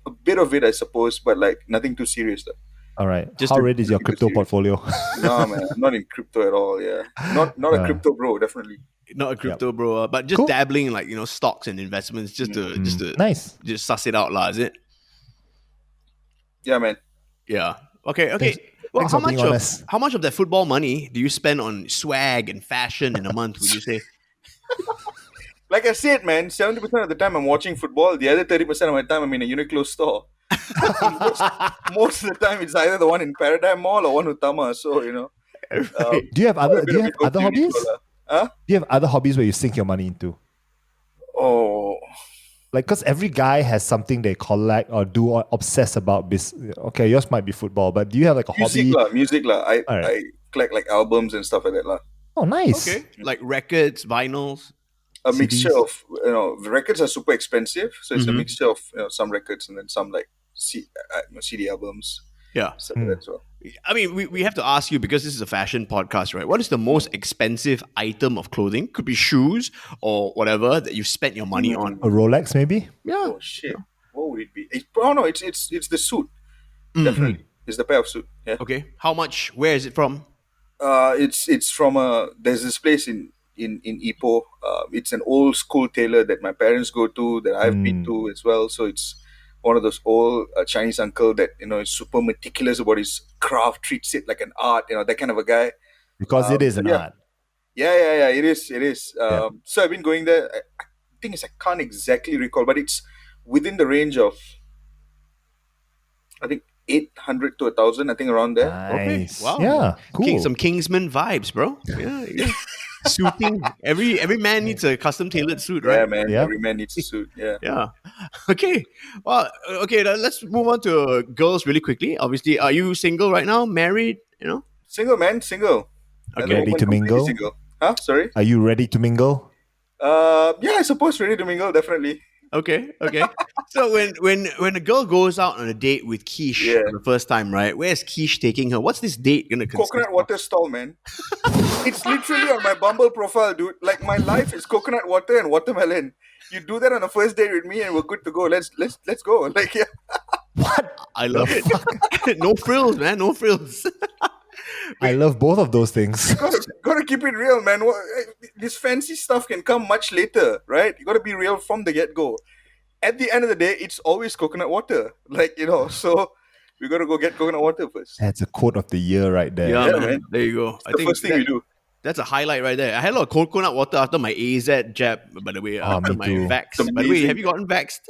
A bit of it, I suppose, but like nothing too serious though. All right. Just How to- red is your keep it crypto serious. portfolio? No, man, I'm not in crypto at all. Yeah, not a crypto bro, definitely. Not a crypto bro, but just Cool. dabbling in like stocks and investments just to Nice. just suss it out, lah. Is it? Yeah, man. Yeah. Okay. Thanks- Well, thanks for being honest. how much of that football money do you spend on swag and fashion in a month? Would you say? Like I said, man, 70% of the time I'm watching football. The other 30% of my time I'm in a Uniqlo store. most of the time it's either the one in Paradigm Mall or one with Tama. So Do you have other a bit of it goes other to hobbies? Uniqlo lah. Huh? Do you have other hobbies where you sink your money into? Oh, Like, because every guy has something they collect or do or obsess about. Okay, yours might be football, but do you have like a hobby? music lah. I Alright. collect like albums and stuff like that lah. Oh, nice. Okay. Like records, vinyls. A mixture CDs. of the records are super expensive, so it's a Mhm. mixture of some records and then some like CD albums, Yeah. stuff like that as well. I mean, we have to ask you because this is a fashion podcast, right? What is the most expensive item of clothing? Could be shoes or whatever that you've spent your money on. A Rolex, maybe? Yeah. Oh shit! What would it be? It's the suit. Mm-hmm. Definitely, it's the pair of suit. Yeah. Okay. How much? Where is it from? It's from there's this place in Ipoh. It's an old school tailor that my parents go to, that I've been to as well. So it's one of those old Chinese uncle that is super meticulous about his craft, treats it like an art, that kind of a guy. Because it is an yeah. art. Yeah. It is. Yeah. So I've been going there. I think I can't exactly recall, but it's within the range of, I think 800 to 1,000. I think around there. Nice. Wow. Yeah, cool. Some Kingsman vibes, bro. Yeah. Suiting. Every man needs a custom tailored suit, Yeah, right? man. Yeah. Every man needs a suit. Yeah. Yeah. Okay. Well, okay. Let's move on to girls really quickly. Obviously, are you single right now? Married? Single, man. Single. At the Ready moment, to completely mingle? Single. Huh? Sorry. Are you ready to mingle? Yeah, I suppose ready to mingle. Definitely. Okay. So when a girl goes out on a date with Keesh Yeah. for the first time, right? Where's Keesh taking her? What's this date gonna consist Coconut of? water stall, man. It's literally on my Bumble profile, dude. Like my life is coconut water and watermelon. You do that on a first date with me, and we're good to go. Let's go. Like, yeah. I love it. No frills, man. No frills. I love both of those things. Gotta keep it real, man. This fancy stuff can come much later, right? You gotta be real from the get-go. At the end of the day, it's always coconut water. So we gotta go get coconut water first. That's a quote of the year right there. Yeah, Yeah, man. man. There you go. It's the first thing we do. That's a highlight right there. I had a lot of coconut water after my AZ jab, by the way, after me my too. vax. It's By the way, amazing. have you gotten vaxxed?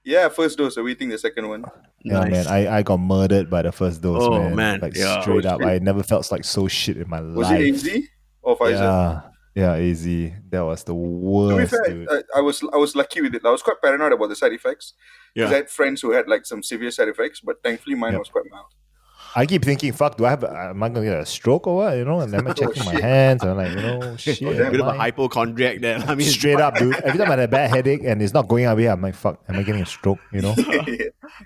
Yeah, first dose. So we think the second one. Yeah, Nice. man. I got murdered by the first dose, Oh, man. man. Like Yeah. straight Oh, up. shit. I never felt like so shit in my Was life. it AZ or Pfizer? Yeah, AZ. That was the To be worst, fair, dude. I was lucky with it. I was quite paranoid about the side effects because Yeah. I had friends who had like some severe side effects, but thankfully mine Yep. was quite mild. I keep thinking, fuck, am I gonna get a stroke or what? And then I'm checking my shit. hands and I'm like, shit. damn. A bit of a am I- hypochondriac there. I mean, Straight up, dude. Every time I had a bad headache and it's not going away, I'm like, fuck, am I getting a stroke?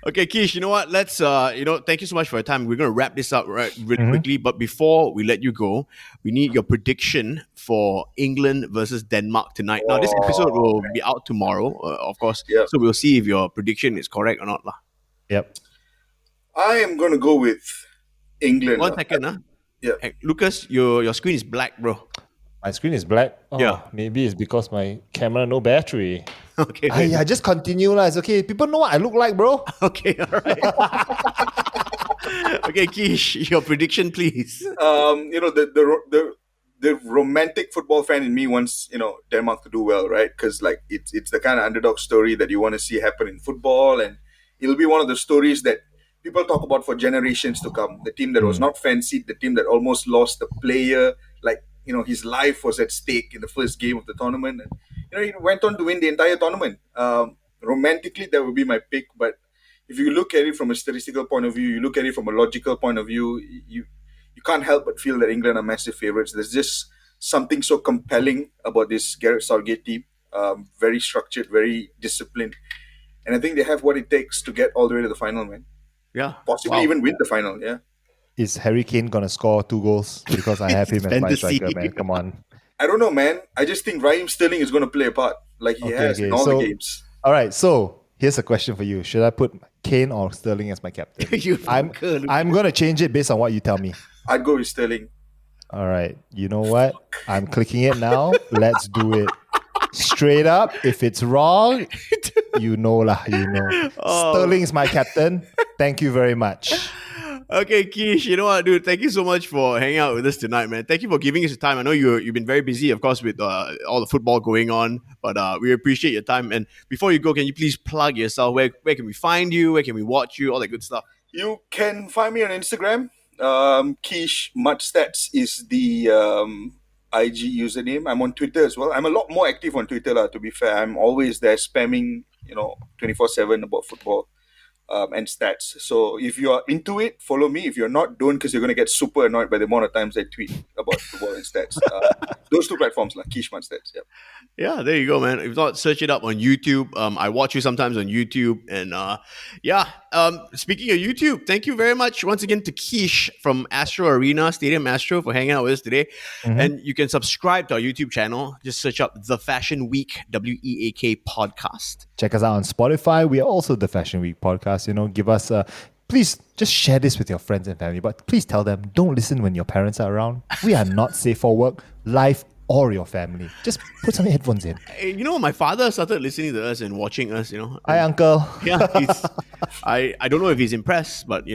Okay, Keesh, you know what? Let's, thank you so much for your time. We're going to wrap this up really Mm-hmm. quickly. But before we let you go, we need your prediction for England versus Denmark tonight. Now, this episode will be out tomorrow, of course. Yep. So we'll see if your prediction is correct or not. Lah. Yep. I am gonna go with England. 1 second. Huh? Yeah. Hey, Lucas, your screen is black, bro. My screen is black. Oh, Yeah. Maybe it's because my camera no battery. Okay. Yeah, just continue lah. It's okay. People know what I look like, bro. Okay, all right. Okay, Keesh, your prediction, please. The romantic football fan in me wants Denmark to do well, right? Because like it's the kind of underdog story that you want to see happen in football, and it'll be one of the stories that people talk about for generations to come. The team that was not fancied, the team that almost lost a player, his life was at stake in the first game of the tournament, and he went on to win the entire tournament. Romantically, that would be my pick, but if you look at it from a statistical point of view, you look at it from a logical point of view, you can't help but feel that England are massive favourites. There's just something so compelling about this Gareth Southgate team. Very structured, very disciplined, and I think they have what it takes to get all the way to the final, man. Yeah. Possibly even win the final. Yeah. Is Harry Kane gonna score 2 goals because I have him as my Fantasy. striker, man? Come on. I don't know, man. I just think Raheem Sterling is going to play a part, like he has in all the games. All right, so here's a question for you. Should I put Kane or Sterling as my captain? You I'm fucker, Lucas. I'm gonna change it based on what you tell me. I'd go with Sterling. All right, you know what? I'm clicking it now. Let's do it. Straight up, if it's wrong, you know lah, you know. Sterling's my captain. Thank you very much. Okay, Keesh, you know what, dude? Thank you so much for hanging out with us tonight, man. Thank you for giving us your time. I know you've been very busy, of course, with all the football going on, but we appreciate your time. And before you go, can you please plug yourself? Where can we find you? Where can we watch you? All that good stuff. You can find me on Instagram. Keesh Mudstats is the IG username. I'm on Twitter as well. I'm a lot more active on Twitter, to be fair. I'm always there spamming, 24/7 about football and stats. So if you are into it, follow me. If you're not, don't, because you're going to get super annoyed by the amount of times I tweet about football and stats. Those 2 platforms, like Keesh Mudstats. Yeah. Yeah, there you go, man. If not, search it up on YouTube. I watch you sometimes on YouTube. And speaking of YouTube, thank you very much once again to Keesh from Astro Arena, Stadium Astro, for hanging out with us today. And you can subscribe to our YouTube channel. Just search up The Fashion Week, WEAK podcast. Check us out on Spotify. We are also the Fashion Week podcast. Give us please just share this with your friends and family, but please tell them don't listen when your parents are around. We are not safe for work, life, or your family. Just put some headphones in. Hey, my father started listening to us and watching us, Hi, uncle. Yeah, I don't know if he's impressed, but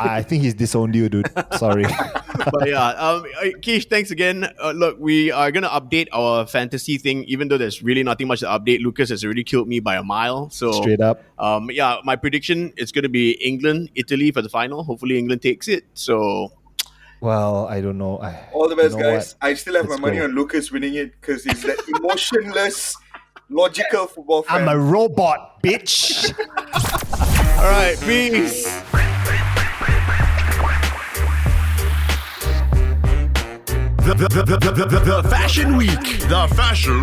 I think he's disowned you, dude. Sorry. But yeah, Keesh, thanks again. Look, we are gonna update our fantasy thing, even though there's really nothing much to update. Lucas has already killed me by a mile. So Straight up. Yeah, my prediction is gonna be England, Italy for the final. Hopefully, England takes it. So Well, I don't know. All the best, you know guys. what? I still have Let's my money go. on Lucas winning it because he's that emotionless, logical football fan. I'm a robot, bitch. all right, peace. The Fashion Week. The Fashion